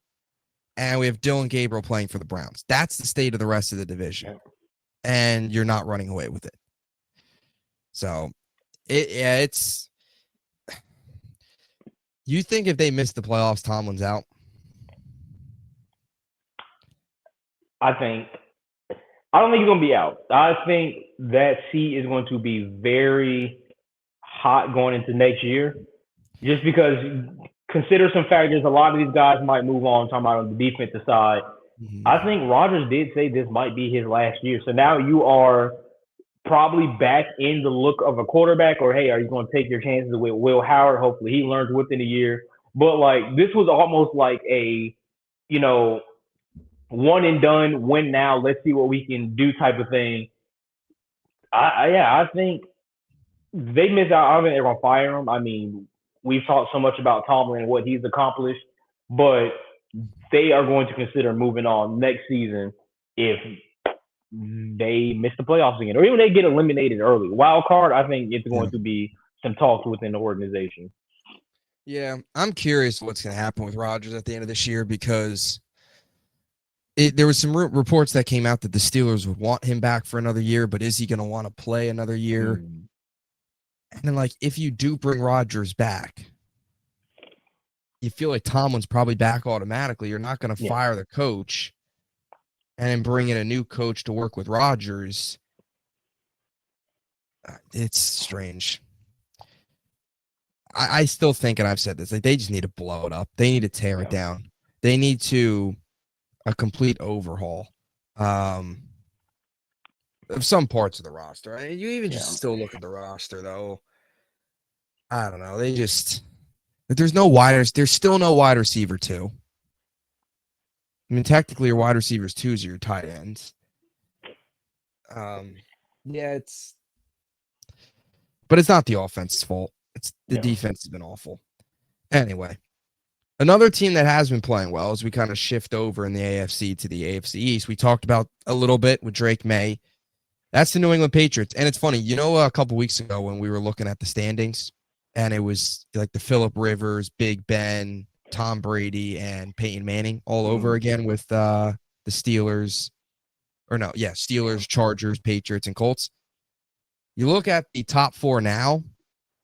And we have Dylan Gabriel playing for the Browns. That's the state of the rest of the division. And you're not running away with it. So, it's... You think if they miss the playoffs, Tomlin's out? I don't think he's going to be out. I think that seat is going to be very hot going into next year, just because consider some factors. A lot of these guys might move on. Talking about on the defensive side, I think Rodgers did say this might be his last year. So now you are probably back in the look of a quarterback, or hey, are you going to take your chances with Will Howard? Hopefully he learns within a year. But like this was almost like a, you know, one and done, win now, let's see what we can do type of thing. I think they miss out. I don't think they're gonna fire him. I mean, we've talked so much about Tomlin and what he's accomplished, but they are going to consider moving on next season if they miss the playoffs again, or even they get eliminated early. Wild card, I think it's going to be some talks within the organization. Yeah, I'm curious what's going to happen with Rodgers at the end of this year because there was some reports that came out that the Steelers would want him back for another year, but is he going to want to play another year? And then, like, if you do bring Rodgers back, you feel like Tomlin's probably back automatically. You're not going to fire the coach and then bring in a new coach to work with Rodgers. It's strange. I still think, and I've said this, like they just need to blow it up. They need to tear it down. They need to a complete overhaul of some parts of the roster. I mean, you even just still look at the roster, though. I don't know. There's still no wide receiver 2. I mean, technically, your wide receivers 2s are your tight ends. But it's not the offense's fault. It's the defense has been awful. Anyway, another team that has been playing well as we kind of shift over in the AFC to the AFC East. We talked about a little bit with Drake May. That's the New England Patriots. And it's funny, a couple weeks ago when we were looking at the standings, and it was like the Phillip Rivers, Big Ben, Tom Brady, and Peyton Manning all over again with the Steelers. Steelers, Chargers, Patriots, and Colts. You look at the top 4 now,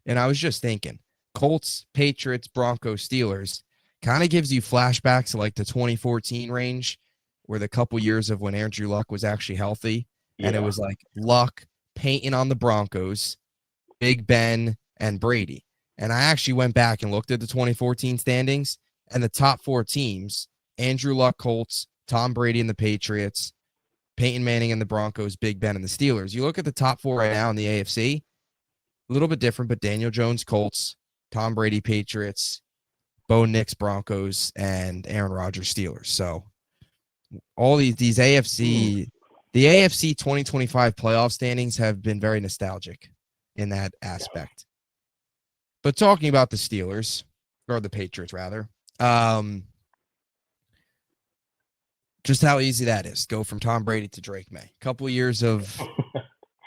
and I was just thinking, Colts, Patriots, Broncos, Steelers kind of gives you flashbacks to like the 2014 range, where the couple years of when Andrew Luck was actually healthy, and it was like Luck, Peyton on the Broncos, Big Ben, and Brady. And I actually went back and looked at the 2014 standings, and the top 4 teams, Andrew Luck, Colts, Tom Brady and the Patriots, Peyton Manning and the Broncos, Big Ben and the Steelers. You look at the top 4 right now in the AFC, a little bit different, but Daniel Jones, Colts, Tom Brady, Patriots, Bo Nix, Broncos, and Aaron Rodgers, Steelers. So all these AFC, the AFC 2025 playoff standings have been very nostalgic in that aspect. But talking about the Steelers, or the Patriots rather, just how easy that is. Go from Tom Brady to Drake May. A couple of years of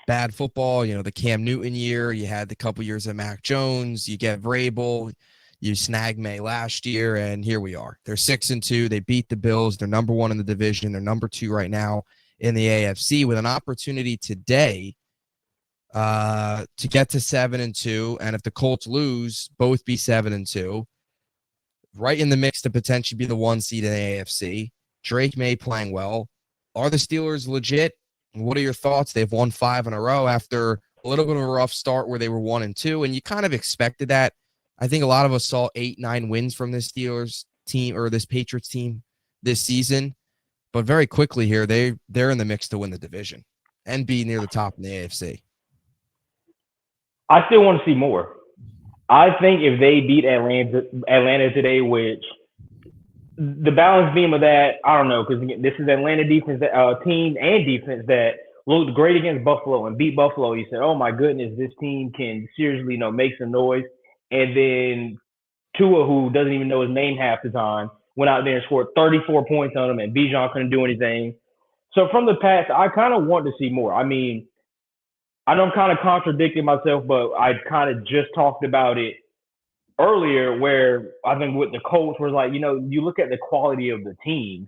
bad football, the Cam Newton year. You had the couple years of Mac Jones. You get Vrabel. You snag May last year, and here we are. They're 6-2. They beat the Bills. They're number 1 in the division. They're number 2 right now in the AFC with an opportunity today to get to 7-2. And if the Colts lose, both be 7-2. Right in the mix to potentially be the 1 seed in the AFC. Drake May playing well. Are the Steelers legit? What are your thoughts? They've won 5 in a row after a little bit of a rough start where they were 1-2, and you kind of expected that. I think a lot of us saw 8-9 wins from this Steelers team or this Patriots team this season, but very quickly here they're in the mix to win the division and be near the top in the AFC. I still want to see more. I think if they beat Atlanta today, which the balance beam of that, I don't know, because this is Atlanta defense team and defense that looked great against Buffalo and beat Buffalo. You said, oh my goodness, this team can seriously, make some noise. And then Tua, who doesn't even know his name half the time, went out there and scored 34 points on him, and Bijan couldn't do anything. So from the past, I kind of want to see more. I mean, I know I'm kind of contradicting myself, but I kind of just talked about it earlier where I think with the Colts was like, you look at the quality of the teams,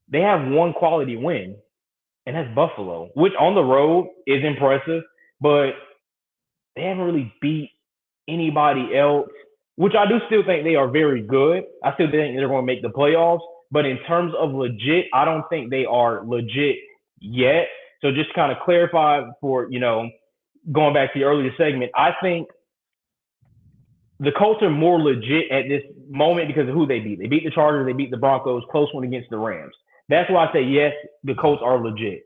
they have one quality win, and that's Buffalo, which on the road is impressive, but they haven't really beat anybody else, which I do still think they are very good. I still think they're going to make the playoffs, but in terms of legit, I don't think they are legit yet. So just kind of clarify for, going back to the earlier segment, I think the Colts are more legit at this moment because of who they beat. They beat the Chargers, they beat the Broncos, close one against the Rams. That's why I say yes, the Colts are legit.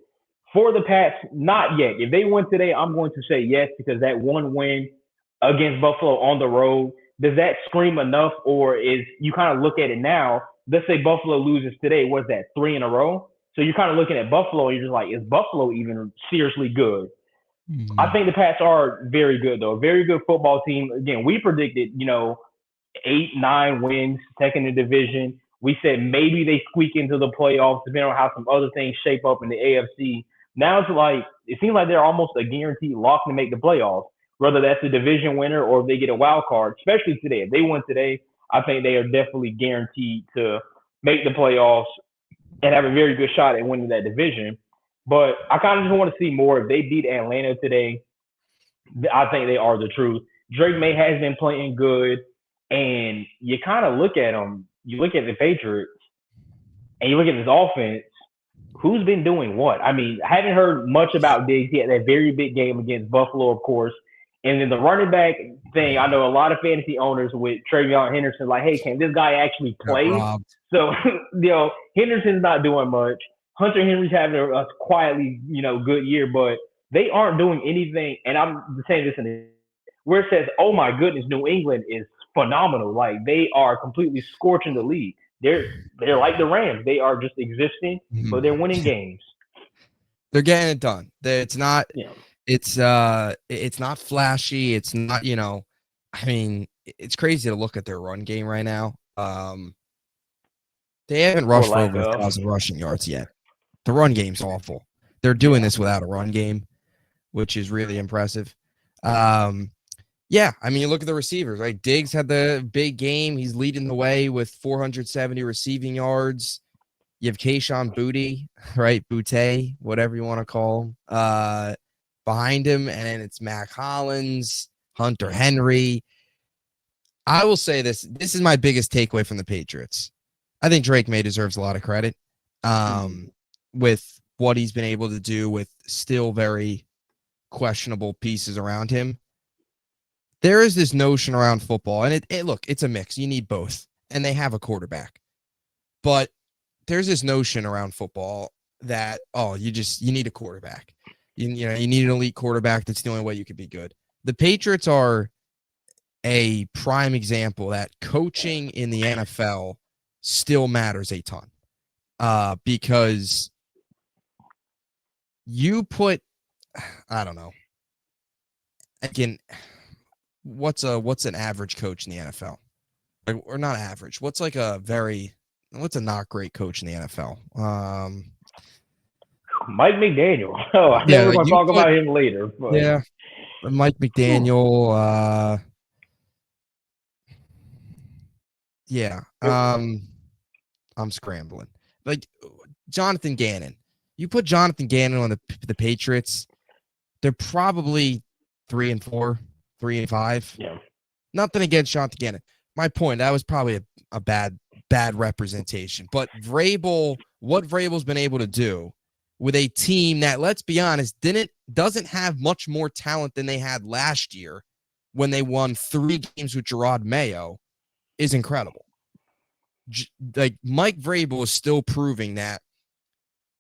For the Pats, not yet. If they win today, I'm going to say yes because that one win against Buffalo on the road, does that scream enough, or is you kind of look at it now? Let's say Buffalo loses today. What's that? 3 in a row. So you're kind of looking at Buffalo, and you're just like, is Buffalo even seriously good? I think the Pats are very good, though. A very good football team. Again, we predicted, 8, 9 wins, second in the division. We said maybe they squeak into the playoffs, depending on how some other things shape up in the AFC. Now it's like, it seems like they're almost a guaranteed lock to make the playoffs, whether that's a division winner or if they get a wild card, especially today. If they win today, I think they are definitely guaranteed to make the playoffs and have a very good shot at winning that division. But I kind of just want to see more. If they beat Atlanta today, I think they are the truth. Drake May has been playing good, and you kind of look at them. You look at the Patriots, and you look at this offense. Who's been doing what? I mean, I haven't heard much about Diggs. He had that very big game against Buffalo, of course. And then the running back thing, I know a lot of fantasy owners with Travion Henderson, like, hey, can this guy actually play? So, Henderson's not doing much. Hunter Henry's having a quietly, good year, but they aren't doing anything. And I'm saying this where it says, oh my goodness, New England is phenomenal. Like, they are completely scorching the league. They're like the Rams. They are just existing, but they're winning games. They're getting it done. It's not it's not flashy. It's not, I mean, it's crazy to look at their run game right now. They haven't rushed for over 1,000 rushing yards yet. The run game's awful. They're doing this without a run game, which is really impressive. Yeah, I mean, you look at the receivers, right? Diggs had the big game. He's leading the way with 470 receiving yards. You have Kayshon Boutte, right? Boutte, whatever you want to call him, behind him. And it's Mac Hollins, Hunter Henry. I will say this. This is my biggest takeaway from the Patriots. I think Drake May deserves a lot of credit with what he's been able to do with still very questionable pieces around him. There is this notion around football, and look, it's a mix. You need both, and they have a quarterback. But there's this notion around football that, you need a quarterback. You need an elite quarterback. That's the only way you could be good. The Patriots are a prime example that coaching in the NFL still matters a ton, because you put, I don't know, again, what's an average coach in the NFL? Or not average. What's a not great coach in the NFL? Mike McDaniel. I know we're going to talk about him later. But. Yeah, Mike McDaniel. Yeah. I'm scrambling. Like Jonathan Gannon. You put Jonathan Gannon on the Patriots, they're probably 3-4. 3-5. Yeah. Nothing against Jonathan Gannon. My point, that was probably a bad representation. But what Vrabel's been able to do with a team that, let's be honest, doesn't have much more talent than they had last year when they won 3 games with Gerard Mayo is incredible. Like Mike Vrabel is still proving that,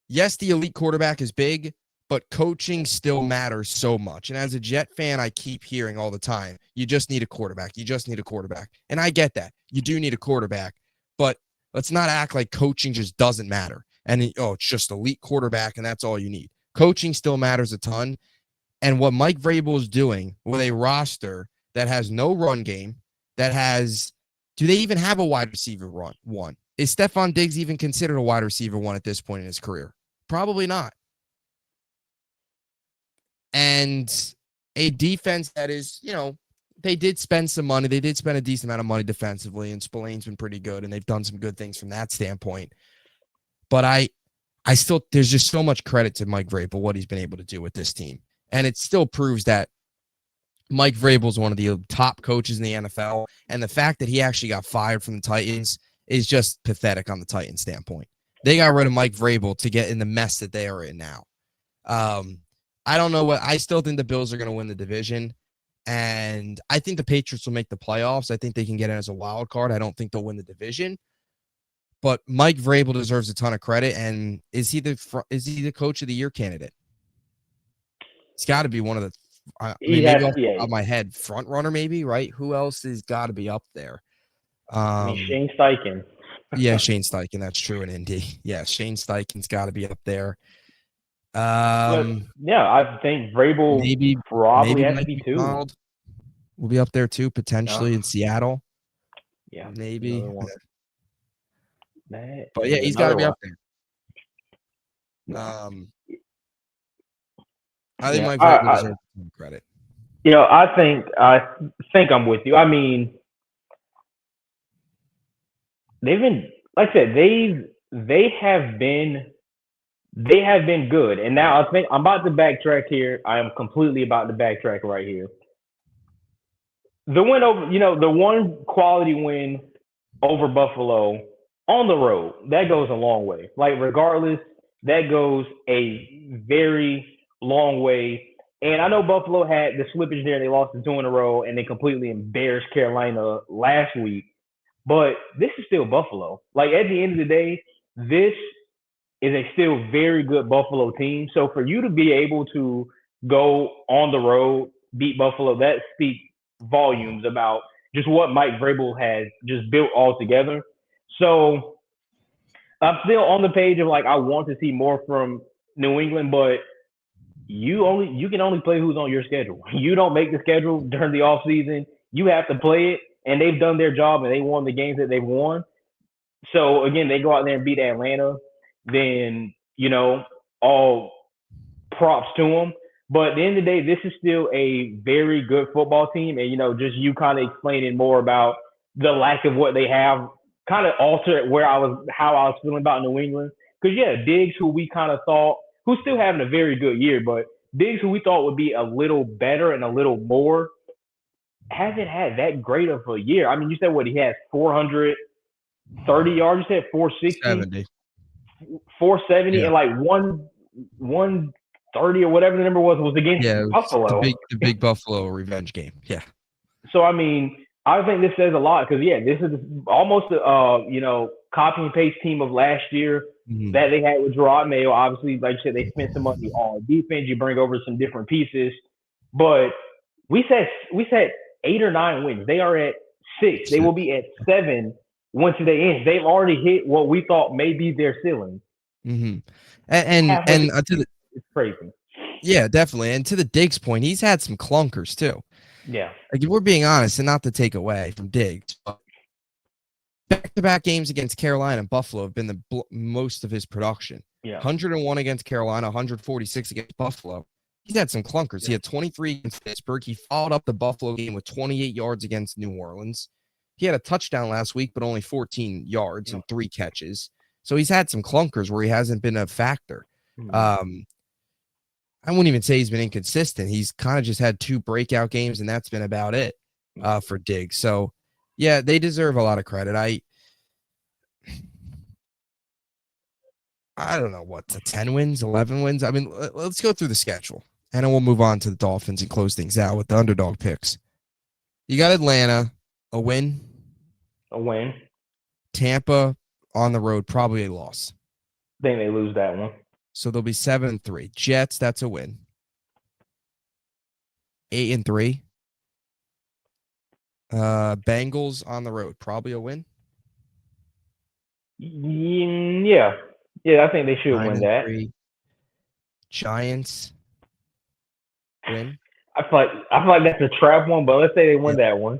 yes, the elite quarterback is big, but coaching still matters so much. And as a Jet fan, I keep hearing all the time, you just need a quarterback. You just need a quarterback. And I get that. You do need a quarterback. But let's not act like coaching just doesn't matter. And, it's just elite quarterback, and that's all you need. Coaching still matters a ton. And what Mike Vrabel is doing with a roster that has no run game, do they even have a wide receiver one? Is Stephon Diggs even considered a wide receiver one at this point in his career? Probably not. And a defense that is, they did spend some money. They did spend a decent amount of money defensively, and Spillane's been pretty good, and they've done some good things from that standpoint. But I still, there's just so much credit to Mike Vrabel, what he's been able to do with this team. And it still proves that Mike Vrabel is one of the top coaches in the NFL, and the fact that he actually got fired from the Titans is just pathetic on the Titans standpoint. They got rid of Mike Vrabel to get in the mess that they are in now. I don't know I still think the Bills are going to win the division. And I think the Patriots will make the playoffs. I think they can get in as a wild card. I don't think they'll win the division. But Mike Vrabel deserves a ton of credit. And is he the coach of the year candidate? He's got to be one of the. Maybe off the top of my head, front runner, maybe, right? Who else has got to be up there? Shane Steichen. Yeah, Shane Steichen. That's true in Indy. Yeah, Shane Steichen's got to be up there. I think Vrabel probably has to be too. McDonald will be up there too, potentially in Seattle. Yeah, maybe. But yeah, he's got to be up there. I think Mike Vrabel deserves some credit. I think I'm with you. I mean, they've been, like I said, they have been good. And now I think I'm about to backtrack here. I am completely about to backtrack right here. The win over, the one quality win over Buffalo on the road, that goes a long way. Like, regardless, that goes a very long way. And I know Buffalo had the slippage there. They lost to 2 in a row, and they completely embarrassed Carolina last week. But this is still Buffalo. Like, at the end of the day, this is a still very good Buffalo team. So for you to be able to go on the road, beat Buffalo, that speaks volumes about just what Mike Vrabel has just built all together. So I'm still on the page of, like, I want to see more from New England, but you can only play who's on your schedule. You don't make the schedule during the offseason. You have to play it, and they've done their job, and they won the games that they've won. So, again, they go out there and beat Atlanta, then, all props to them. But at the end of the day, this is still a very good football team. And, just you kind of explaining more about the lack of what they have kind of altered how I was feeling about New England. Because, Diggs, who we kind of thought, who's still having a very good year, but Diggs, who we thought would be a little better and a little more, hasn't had that great of a year. I mean, you said he has 430 yards, you said 460? 470, yeah. And like 130 or whatever the number was against Buffalo. The big Buffalo revenge game. Yeah. So, I mean, I think this says a lot because, this is almost a, copy and paste team of last year that they had with Gerard Mayo. Obviously, like you said, they spent some money on defense. You bring over some different pieces. But we said 8 or 9 wins. They are at 6. They will be at 7 once they end. They've already hit what we thought may be their ceiling. Mm-hmm. And it's crazy. Yeah, definitely. And to the Diggs point, he's had some clunkers too. Yeah. Like, if we're being honest, and not to take away from Diggs, but back-to-back games against Carolina and Buffalo have been the most of his production. Yeah. 101 against Carolina, 146 against Buffalo. He's had some clunkers. Yeah. He had 23 against Pittsburgh. He followed up the Buffalo game with 28 yards against New Orleans. He had a touchdown last week, but only 14 yards and 3 catches. So he's had some clunkers where he hasn't been a factor. I wouldn't even say he's been inconsistent. He's kind of just had 2 breakout games, and that's been about it for Diggs. So, yeah, they deserve a lot of credit. I don't know what, 10 wins, 11 wins. I mean, let's go through the schedule, and then we'll move on to the Dolphins and close things out with the underdog picks. You got Atlanta, a win. Tampa on the road, probably a loss. I think they lose that one. So they'll be 7-3. Jets, that's a win. 8-3. Bengals on the road, probably a win. Yeah, I think they should win that. 3. Giants win. I feel like that's a trap one, but let's say they win that one.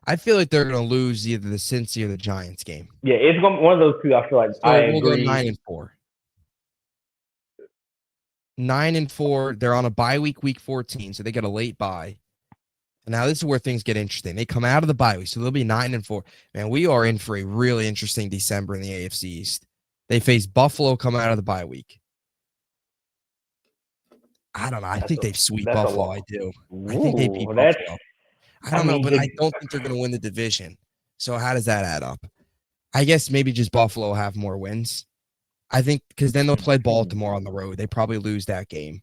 I feel like they're going to lose either the Cincy or the Giants game. Yeah, it's going to be one of those two. I feel like we'll go 9-4. 9-4. They're on a bye week, week 14, so they get a late bye. And now this is where things get interesting. They come out of the bye week, so they'll be 9-4. Man, we are in for a really interesting December in the AFC East. They face Buffalo coming out of the bye week. I don't know. I think they've swept Buffalo. I do. I think they beat Buffalo. I don't know, but I don't think they're going to win the division. So how does that add up? I guess maybe just Buffalo will have more wins. I think because then they'll play Baltimore on the road. They probably lose that game.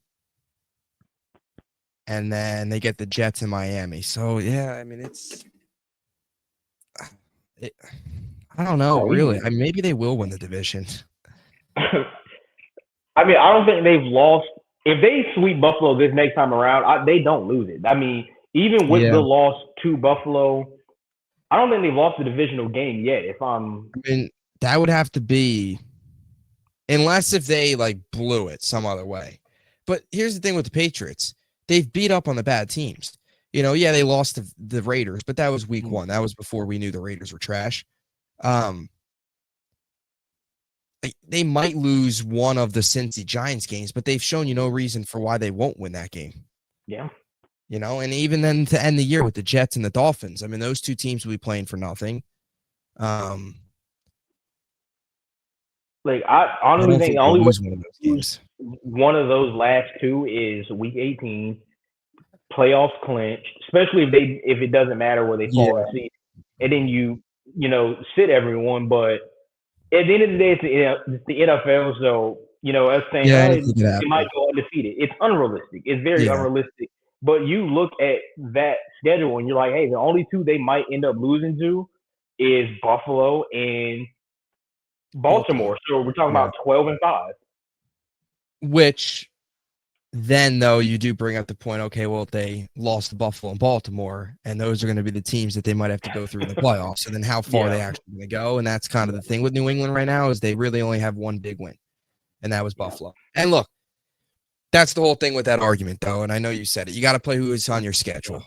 and then they get the Jets in Miami. So yeah, I mean I don't know really. I mean, maybe they will win the division. I mean, I don't think they've lost. If they sweep Buffalo this next time around, they don't lose it. I mean, even with the Yeah, loss to Buffalo, I don't think they've lost the divisional game yet. If I'm, I mean that would have to be unless if they like blew it some other way. But here's the thing with the Patriots. They've beat up on the bad teams. Yeah, they lost to the Raiders, but that was week 1. That was before we knew the Raiders were trash. Um, they might lose one of the Cincy Giants games, but they've shown you no reason for why they won't win that game. yeah. And even then to end the year with the Jets and the Dolphins, I mean, those two teams will be playing for nothing. Like I I honestly don't think think the they only way lose one of those to lose games. one of those last two is week 18, playoffs clinched, especially if it doesn't matter where they fall in Yeah, the season, and then sit everyone. But at the end of the day, it's the NFL, so us saying yeah, oh anything could they might happen. go undefeated, it's unrealistic. It's very Yeah, unrealistic. But you look at that schedule and you're like, hey, the only two they might end up losing to is Buffalo and Baltimore. Baltimore. So we're talking Yeah, about 12-5. which then though you do bring up the point. Okay, well they lost to Buffalo and Baltimore, and those are going to be the teams that they might have to go through in the playoffs. So then how far are Yeah, they actually going to go? And that's kind of the thing with New England right now is they really only have one big win, and that was yeah, Buffalo. And look, that's the whole thing with that argument, though. And I know you said it. You got to play who is on your schedule.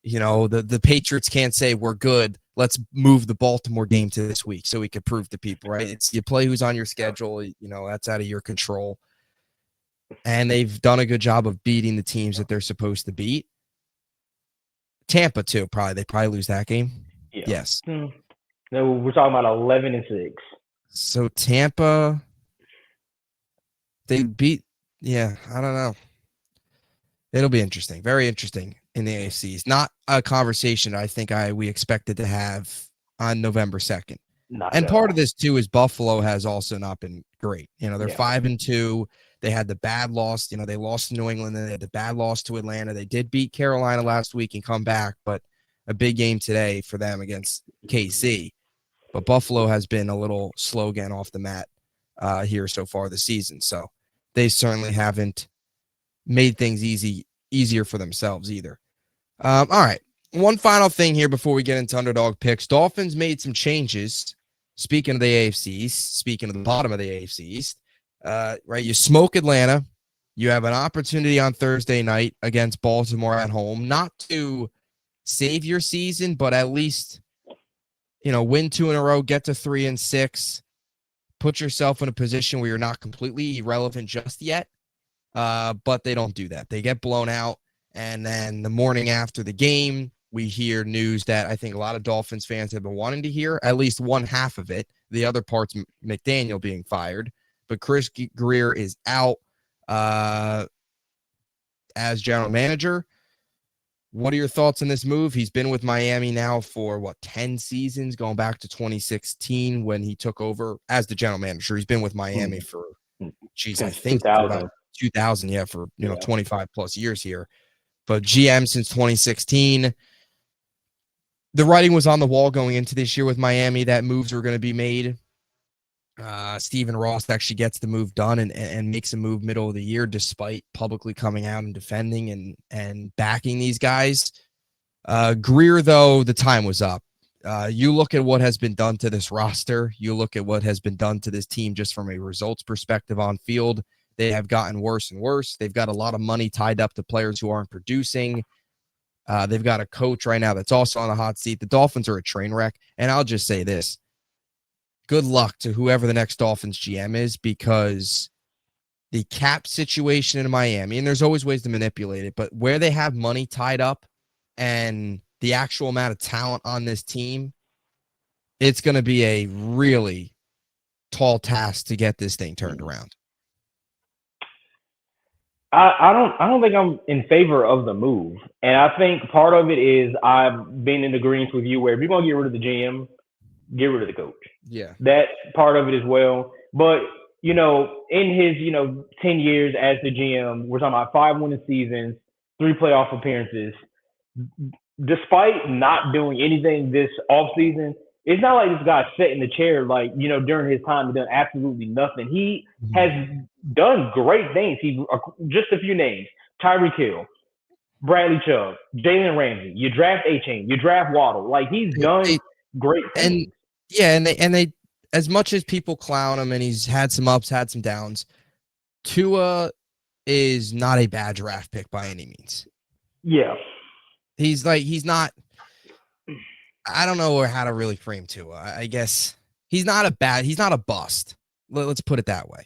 The Patriots can't say we're good. Let's move the Baltimore game to this week so we could prove to people, right? It's you play who's on your schedule. That's out of your control. And they've done a good job of beating the teams that they're supposed to beat. Tampa too, probably they probably lose that game. yeah. Yes. No, we're talking about 11-6. So Tampa, they beat. Yeah, I don't know. It'll be interesting. Very interesting in the AFCs. Not a conversation I think we expected to have on November 2nd. Not And at part of all. this too is Buffalo has also not been great. They're Yeah, 5-2. They had the bad loss. They lost to New England. Then they had the bad loss to Atlanta. They did beat Carolina last week and come back, but a big game today for them against KC. But Buffalo has been a little slow getting off the mat here so far this season. So they certainly haven't made things easier for themselves either. All right. One final thing here before we get into underdog picks. Dolphins made some changes. Speaking of the AFCs, speaking of the bottom of the AFCs, right? You smoke Atlanta. You have an opportunity on Thursday night against Baltimore at home, not to save your season, but at least, win 2 in a row, get to 3-6, put yourself in a position where you're not completely irrelevant just yet. But they don't do that. They get blown out. And then the morning after the game, we hear news that I think a lot of Dolphins fans have been wanting to hear, at least one half of it. The other part's McDaniel being fired. But Chris Greer is out as general manager. What are your thoughts on this move? He's been with Miami now for 10 seasons, going back to 2016 when he took over as the general manager. He's been with Miami for, I since think for about 2000. 2000, yeah, for Yeah, 25 plus years here. But GM since 2016. The writing was on the wall going into this year with Miami that moves were going to be made. Stephen Ross actually gets the move done and makes a move middle of the year, despite publicly coming out and defending and backing these guys. Greer, though, the time was up. You look at what has been done to this roster. You look at what has been done to this team just from a results perspective on field. They have gotten worse and worse. They've got a lot of money tied up to players who aren't producing. They've got a coach right now that's also on the hot seat. The Dolphins are a train wreck. And I'll just say this. Good luck to whoever the next Dolphins GM is, because the cap situation in Miami, and there's always ways to manipulate it, but where they have money tied up and the actual amount of talent on this team, it's going to be a really tall task to get this thing turned around. I don't think I'm in favor of the move, and I think part of it is I've been in agreement with you where if you're gonna get rid of the GM, get rid of the coach. Yeah. That's part of it as well. But in his 10 years as the GM, we're talking about 5 winning seasons. 3 playoff appearances. Despite not doing anything this offseason, it's not like this guy's sat in the chair like, during his time, he done absolutely nothing. He has done great things. Just a few names: Tyreek Hill, Bradley Chubb, Jalen Ramsey. You draft A-Chain, you draft Waddle. Like, he's done great things. And they as much as people clown him and he's had some ups, had some downs, Tua is not a bad draft pick by any means. Yeah. He's not, I don't know how to really frame Tua. I guess he's not a bust. Let's put it that way.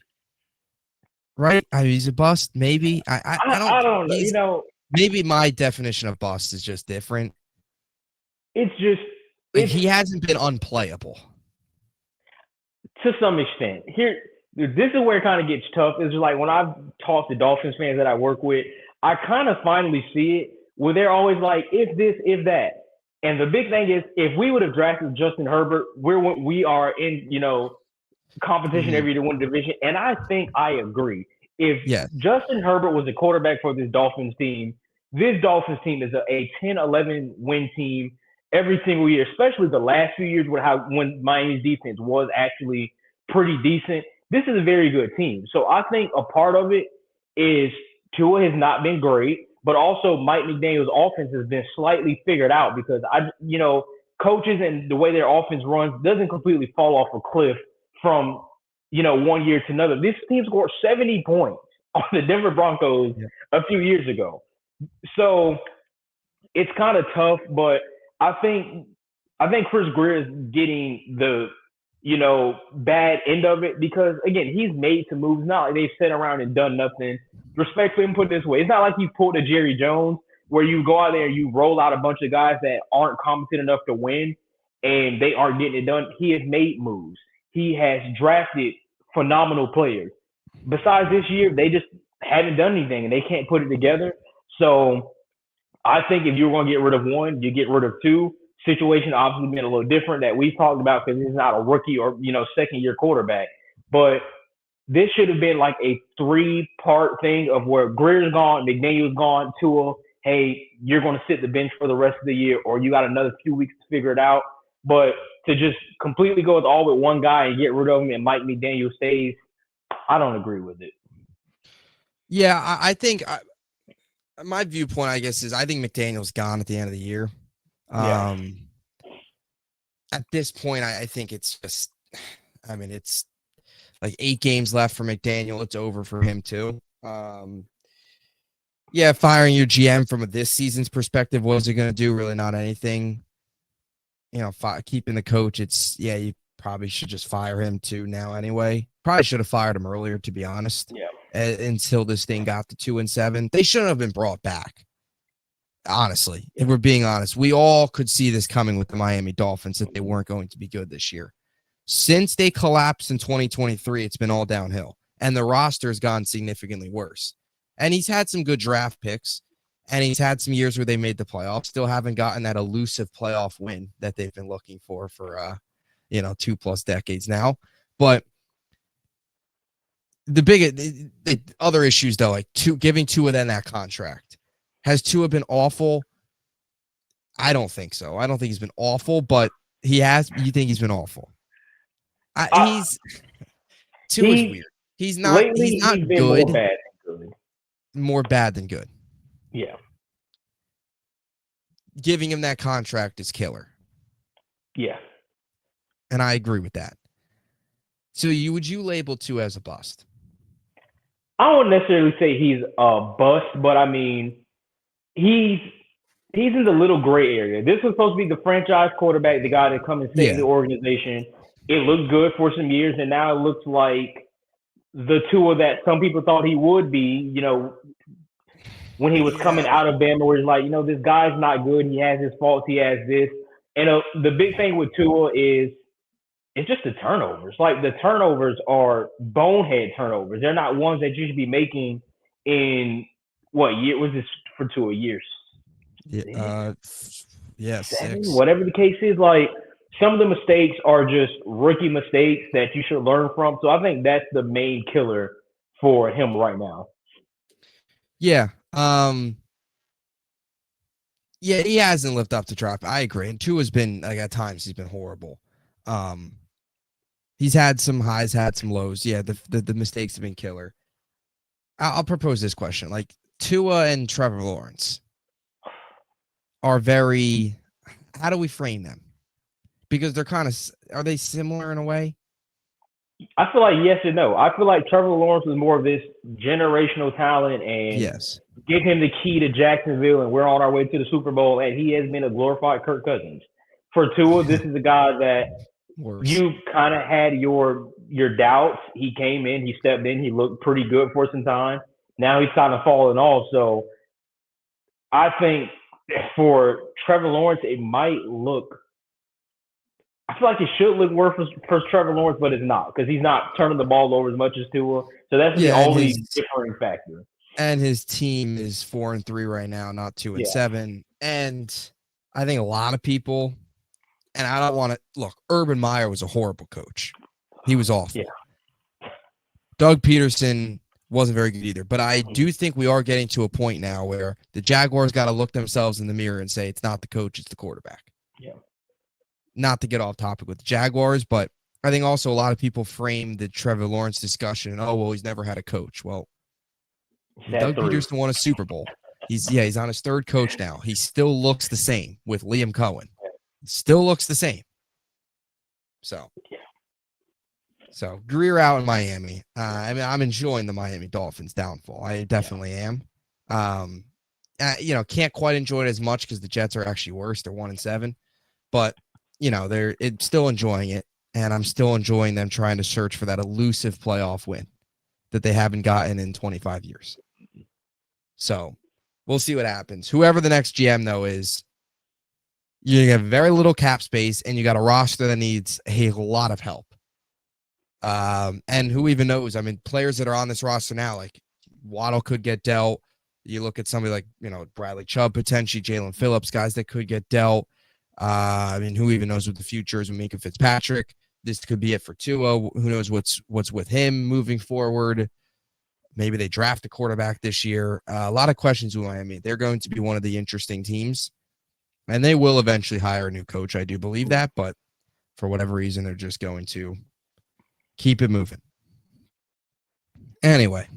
Right? I mean, he's a bust, maybe. I don't know. Maybe my definition of bust is just different. It's just he hasn't been unplayable. To some extent. This is where it kind of gets tough. It's just like when I've talked to Dolphins fans that I work with, I kind of finally see it where they're always like, if this, if that. And the big thing is, if we would have drafted Justin Herbert, we are in, competition every year to win division. And I think I agree. If Justin Herbert was the quarterback for this Dolphins team is a 10-11 win team every single year, especially the last few years when Miami's defense was actually pretty decent. This is a very good team. So I think a part of it is Tua has not been great, but also Mike McDaniel's offense has been slightly figured out because coaches and the way their offense runs doesn't completely fall off a cliff from, 1 year to another. This team scored 70 points on the Denver Broncos a few years ago. So it's kind of tough, but I think Chris Greer is getting the, bad end of it because, again, he's made some moves. Not like they've sat around and done nothing. Respectfully, put it this way. It's not like he pulled a Jerry Jones where you go out there and you roll out a bunch of guys that aren't competent enough to win and they aren't getting it done. He has made moves. He has drafted phenomenal players. Besides this year, they just haven't done anything and they can't put it together. So I think if you're going to get rid of one, you get rid of two. Situation obviously been a little different that we've talked about because he's not a rookie or, second-year quarterback. But this should have been like a 3-part thing of where Greer's gone, McDaniel's gone, Tua, hey, you're going to sit the bench for the rest of the year or you got another few weeks to figure it out. But to just completely go with one guy and get rid of him and Mike McDaniel stays, I don't agree with it. Yeah, I think my viewpoint, I guess, is I think McDaniel's gone at the end of the year. At this point, I think it's just, it's like 8 games left for McDaniel. It's over for him too. Firing your GM from this season's perspective, what is it going to do? Really not anything. Keeping the coach, you probably should just fire him too now anyway. Probably should have fired him earlier, to be honest. Yeah. Until this thing got to 2-7. They shouldn't have been brought back. Honestly, if we're being honest, we all could see this coming with the Miami Dolphins that they weren't going to be good this year. Since they collapsed in 2023, it's been all downhill, and the roster has gone significantly worse. And he's had some good draft picks, and he's had some years where they made the playoffs. Still haven't gotten that elusive playoff win that they've been looking for 2+ decades now. But the other issues, though, like giving Tua then that contract. Has Tua been awful? I don't think so. I don't think he's been awful, but he has. You think he's been awful? Tua's weird. He's not. Lately, he's not been good. More bad than good. More bad than good. Yeah. Giving him that contract is killer. Yeah. And I agree with that. So would you label Tua as a bust? I wouldn't necessarily say he's a bust, but he's in the little gray area. This was supposed to be the franchise quarterback, the guy that come and save the organization. It looked good for some years, and now it looks like the Tua that some people thought he would be, when he was coming out of Bama, where he's like, this guy's not good. He has his faults. He has this. And the big thing with Tua is it's just the turnovers. Like, the turnovers are bonehead turnovers. They're not ones that you should be making in what year was this for Tua? Years? Yes. 7, whatever the case is. Like, some of the mistakes are just rookie mistakes that you should learn from. So I think that's the main killer for him right now. Yeah. Yeah, he hasn't lived up to drop. I agree. And Tua's been like at times he's been horrible. He's had some highs, had some lows. Yeah, the mistakes have been killer. I'll propose this question: like Tua and Trevor Lawrence are very. How do we frame them? Because they're kind of are they similar in a way? I feel like yes and no. I feel like Trevor Lawrence is more of this generational talent, and Yes. give him the key to Jacksonville, and we're on our way to the Super Bowl. And he has been a glorified Kirk Cousins. For Tua, this is a guy that Worse. you kind of had your doubts. He came in, he stepped in, he looked pretty good for some time. Now he's kind of falling off. So I think for Trevor Lawrence, it might look. I feel like it should look worse for Trevor Lawrence, but it's not because he's not turning the ball over as much as Tua. So that's the only differing factor. And his team is 4-3 right now, not 2-7. And I think a lot of people, and I don't want to look. Urban Meyer was a horrible coach. He was awful. Yeah. Doug Peterson wasn't very good either. But I do think we are getting to a point now where the Jaguars got to look themselves in the mirror and say it's not the coach, it's the quarterback. Yeah. Not to get off topic with the Jaguars, but I think also a lot of people frame the Trevor Lawrence discussion and, oh, well, he's never had a coach. Well, Doug Peterson won a Super Bowl. He's on his third coach now. He still looks the same with Liam Cohen. Still looks the same. So Greer out in Miami. I mean, I'm enjoying the Miami Dolphins downfall. I definitely am. Can't quite enjoy it as much because the Jets are actually worse. They're 1-7, but they're still enjoying it, and I'm still enjoying them trying to search for that elusive playoff win that they haven't gotten in 25 years. So we'll see what happens. Whoever the next GM, though, is, you have very little cap space, and you got a roster that needs a lot of help. And who even knows? I mean, players that are on this roster now, like Waddle could get dealt. You look at somebody like, Bradley Chubb, potentially Jalen Phillips, guys that could get dealt. I mean, who even knows what the future is with Minka Fitzpatrick? This could be it for Tua. Who knows what's with him moving forward? Maybe they draft a quarterback this year. A lot of questions with Miami. They're going to be one of the interesting teams, and they will eventually hire a new coach. I do believe that, but for whatever reason, they're just going to keep it moving. Anyway,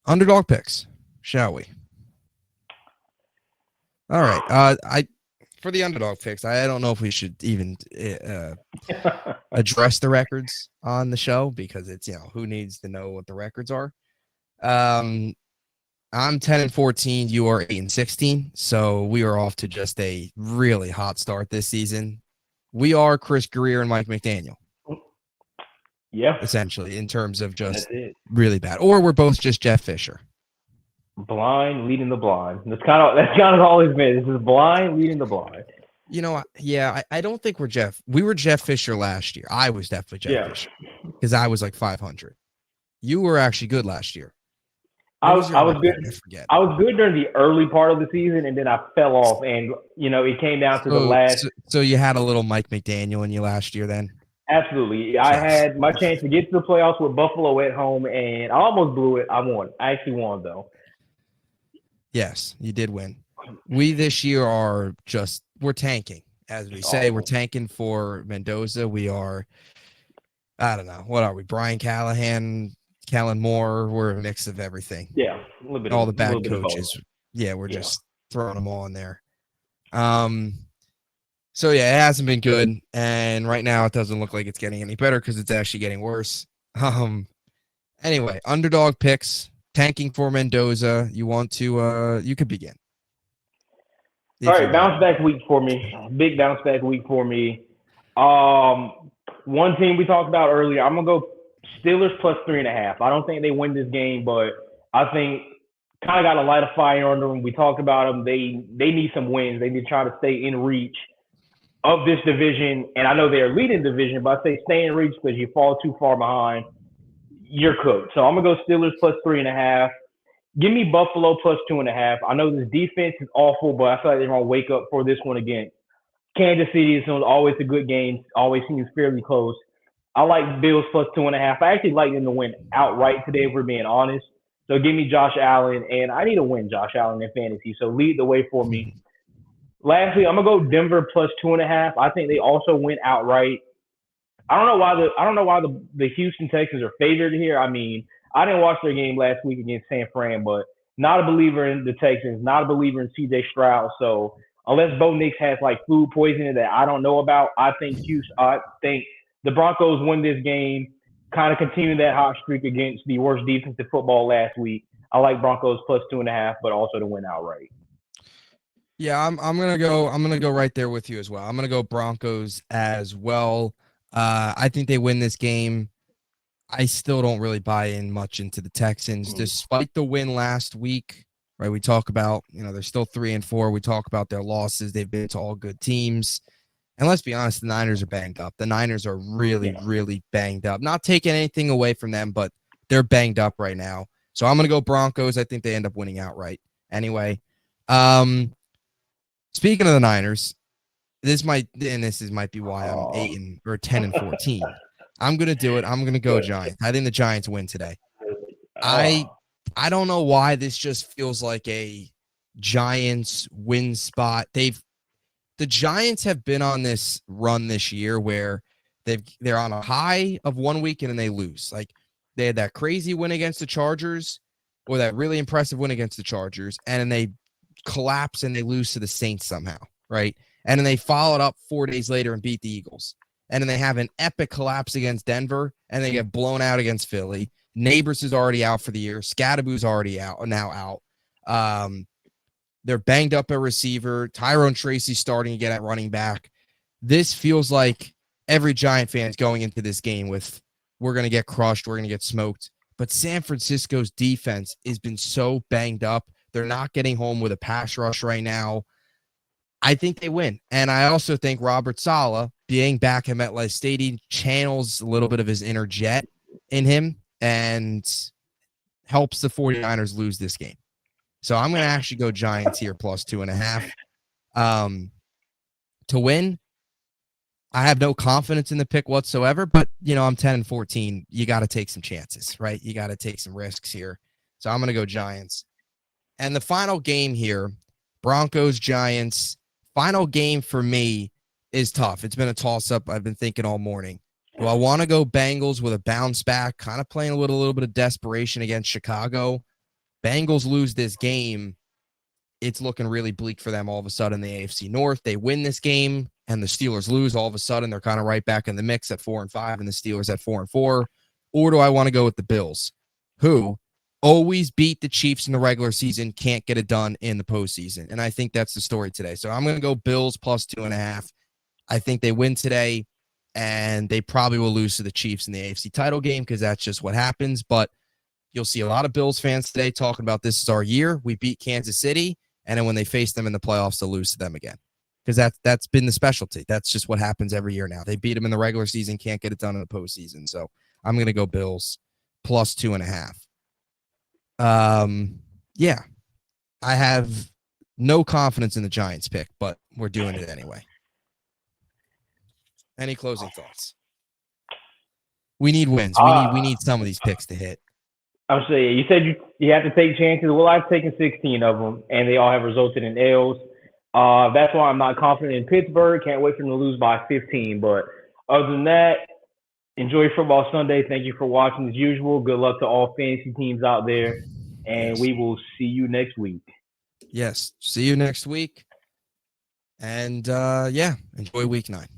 underdog picks, shall we? All right. For the underdog picks, I don't know if we should even address the records on the show because it's, who needs to know what the records are. I'm 10-14. You are 8-16. So we are off to just a really hot start this season. We are Chris Greer and Mike McDaniel. Yeah. Essentially, in terms of just really bad. Or we're both just Jeff Fisher. Blind leading the blind. That's kind of all he's been. This is blind leading the blind. I don't think we're Jeff. We were Jeff Fisher last year. I was definitely Jeff Fisher because I was like 500. You were actually good last year. I was good. I forget. I was good during the early part of the season, and then I fell off. And it came down to the last. So you had a little Mike McDaniel in you last year, then. Absolutely. Yes. I had my chance to get to the playoffs with Buffalo at home, and I almost blew it. I won. I actually won, though. Yes, you did win. We this year we're tanking, as we say. We're tanking for Mendoza. We are, I don't know, what are we? Brian Callahan, Kellen Moore. We're a mix of everything. Yeah, a little bit. All the bad coaches. Yeah, we're just throwing them all in there. So, it hasn't been good, and right now it doesn't look like it's getting any better because it's actually getting worse. Anyway, underdog picks, tanking for Mendoza. You want to you could begin. All right, bounce back week for me. Big bounce back week for me. One team we talked about earlier, I'm going to go Steelers plus 3.5. I don't think they win this game, but I think kind of got a light of fire under them. We talked about them. They need some wins. They need to try to stay in reach of this division, and I know they're leading division, but I say stay in reach because you fall too far behind, you're cooked. So I'm going to go Steelers plus 3.5. Give me Buffalo plus 2.5. I know this defense is awful, but I feel like they're going to wake up for this one again. Kansas City is always a good game, always seems fairly close. I like Bills plus 2.5. I actually like them to win outright today, if we're being honest. So give me Josh Allen, and I need to win Josh Allen in fantasy. So lead the way for me. lastly, I'm gonna go Denver plus 2.5. I think they also went outright. I don't know why the Houston Texans are favored here. I mean, I didn't watch their game last week against San Fran, but not a believer in the Texans, not a believer in CJ Stroud. So unless Bo Nix has like food poisoning that I don't know about, I think the Broncos win this game, kind of continue that hot streak against the worst defensive football last week. I like Broncos plus 2.5, but also to win outright. Yeah, I'm gonna go right there with you as well. I'm gonna go Broncos as well. I think they win this game. I still don't really buy in much into the Texans, despite the win last week. Right, we talk about, they're still 3-4. We talk about their losses. They've been to all good teams. And let's be honest, the Niners are banged up. The Niners are really, really banged up. Not taking anything away from them, but they're banged up right now. So I'm going to go Broncos. I think they end up winning outright. Anyway, speaking of the Niners, this might be why I'm 10-14. I'm going to do it. I'm going to go Giants. I think the Giants win today. I don't know why this just feels like a Giants win spot. The Giants have been on this run this year where they're on a high of 1 week and then they lose. Like they had that crazy win against the Chargers or that really impressive win against the Chargers, and then they collapse and they lose to the Saints somehow, right? And then they followed up 4 days later and beat the Eagles. And then they have an epic collapse against Denver, and they get blown out against Philly. Neighbors is already out for the year. Scadaboo's already now out. They're banged up at receiver. Tyrone Tracy starting again at running back. This feels like every Giant fan's going into this game with, we're going to get crushed, we're going to get smoked. But San Francisco's defense has been so banged up. They're not getting home with a pass rush right now. I think they win. And I also think Robert Saleh, being back at MetLife Stadium, channels a little bit of his inner Jet in him and helps the 49ers lose this game. So I'm going to actually go Giants here plus 2.5. To win, I have no confidence in the pick whatsoever, but, I'm 10-14. You got to take some chances, right? You got to take some risks here. So I'm going to go Giants. And the final game here, Broncos, Giants. Final game for me is tough. It's been a toss-up. I've been thinking all morning. Do I want to go Bengals with a bounce back, kind of playing with a little bit of desperation against Chicago? Bengals lose this game. It's looking really bleak for them all of a sudden in the AFC North. They win this game, and the Steelers lose. All of a sudden, they're kind of right back in the mix at 4-5, and the Steelers at 4-4. Or do I want to go with the Bills, who always beat the Chiefs in the regular season, can't get it done in the postseason? And I think that's the story today. So I'm going to go Bills plus 2.5. I think they win today, and they probably will lose to the Chiefs in the AFC title game because that's just what happens. But you'll see a lot of Bills fans today talking about this is our year. We beat Kansas City, and then when they face them in the playoffs, they'll lose to them again because that's been the specialty. That's just what happens every year now. They beat them in the regular season, can't get it done in the postseason. So I'm going to go Bills plus 2.5. Yeah, I have no confidence in the Giants pick, but we're doing it anyway. Any closing thoughts? We need wins. We need some of these picks to hit. I'm saying, you said you have to take chances. Well, I've taken 16 of them, and they all have resulted in L's. That's why I'm not confident in Pittsburgh. Can't wait for them to lose by 15. But other than that, enjoy Football Sunday. Thank you for watching as usual. Good luck to all fantasy teams out there, and we will see you next week. Yes, see you next week. And, enjoy week 9.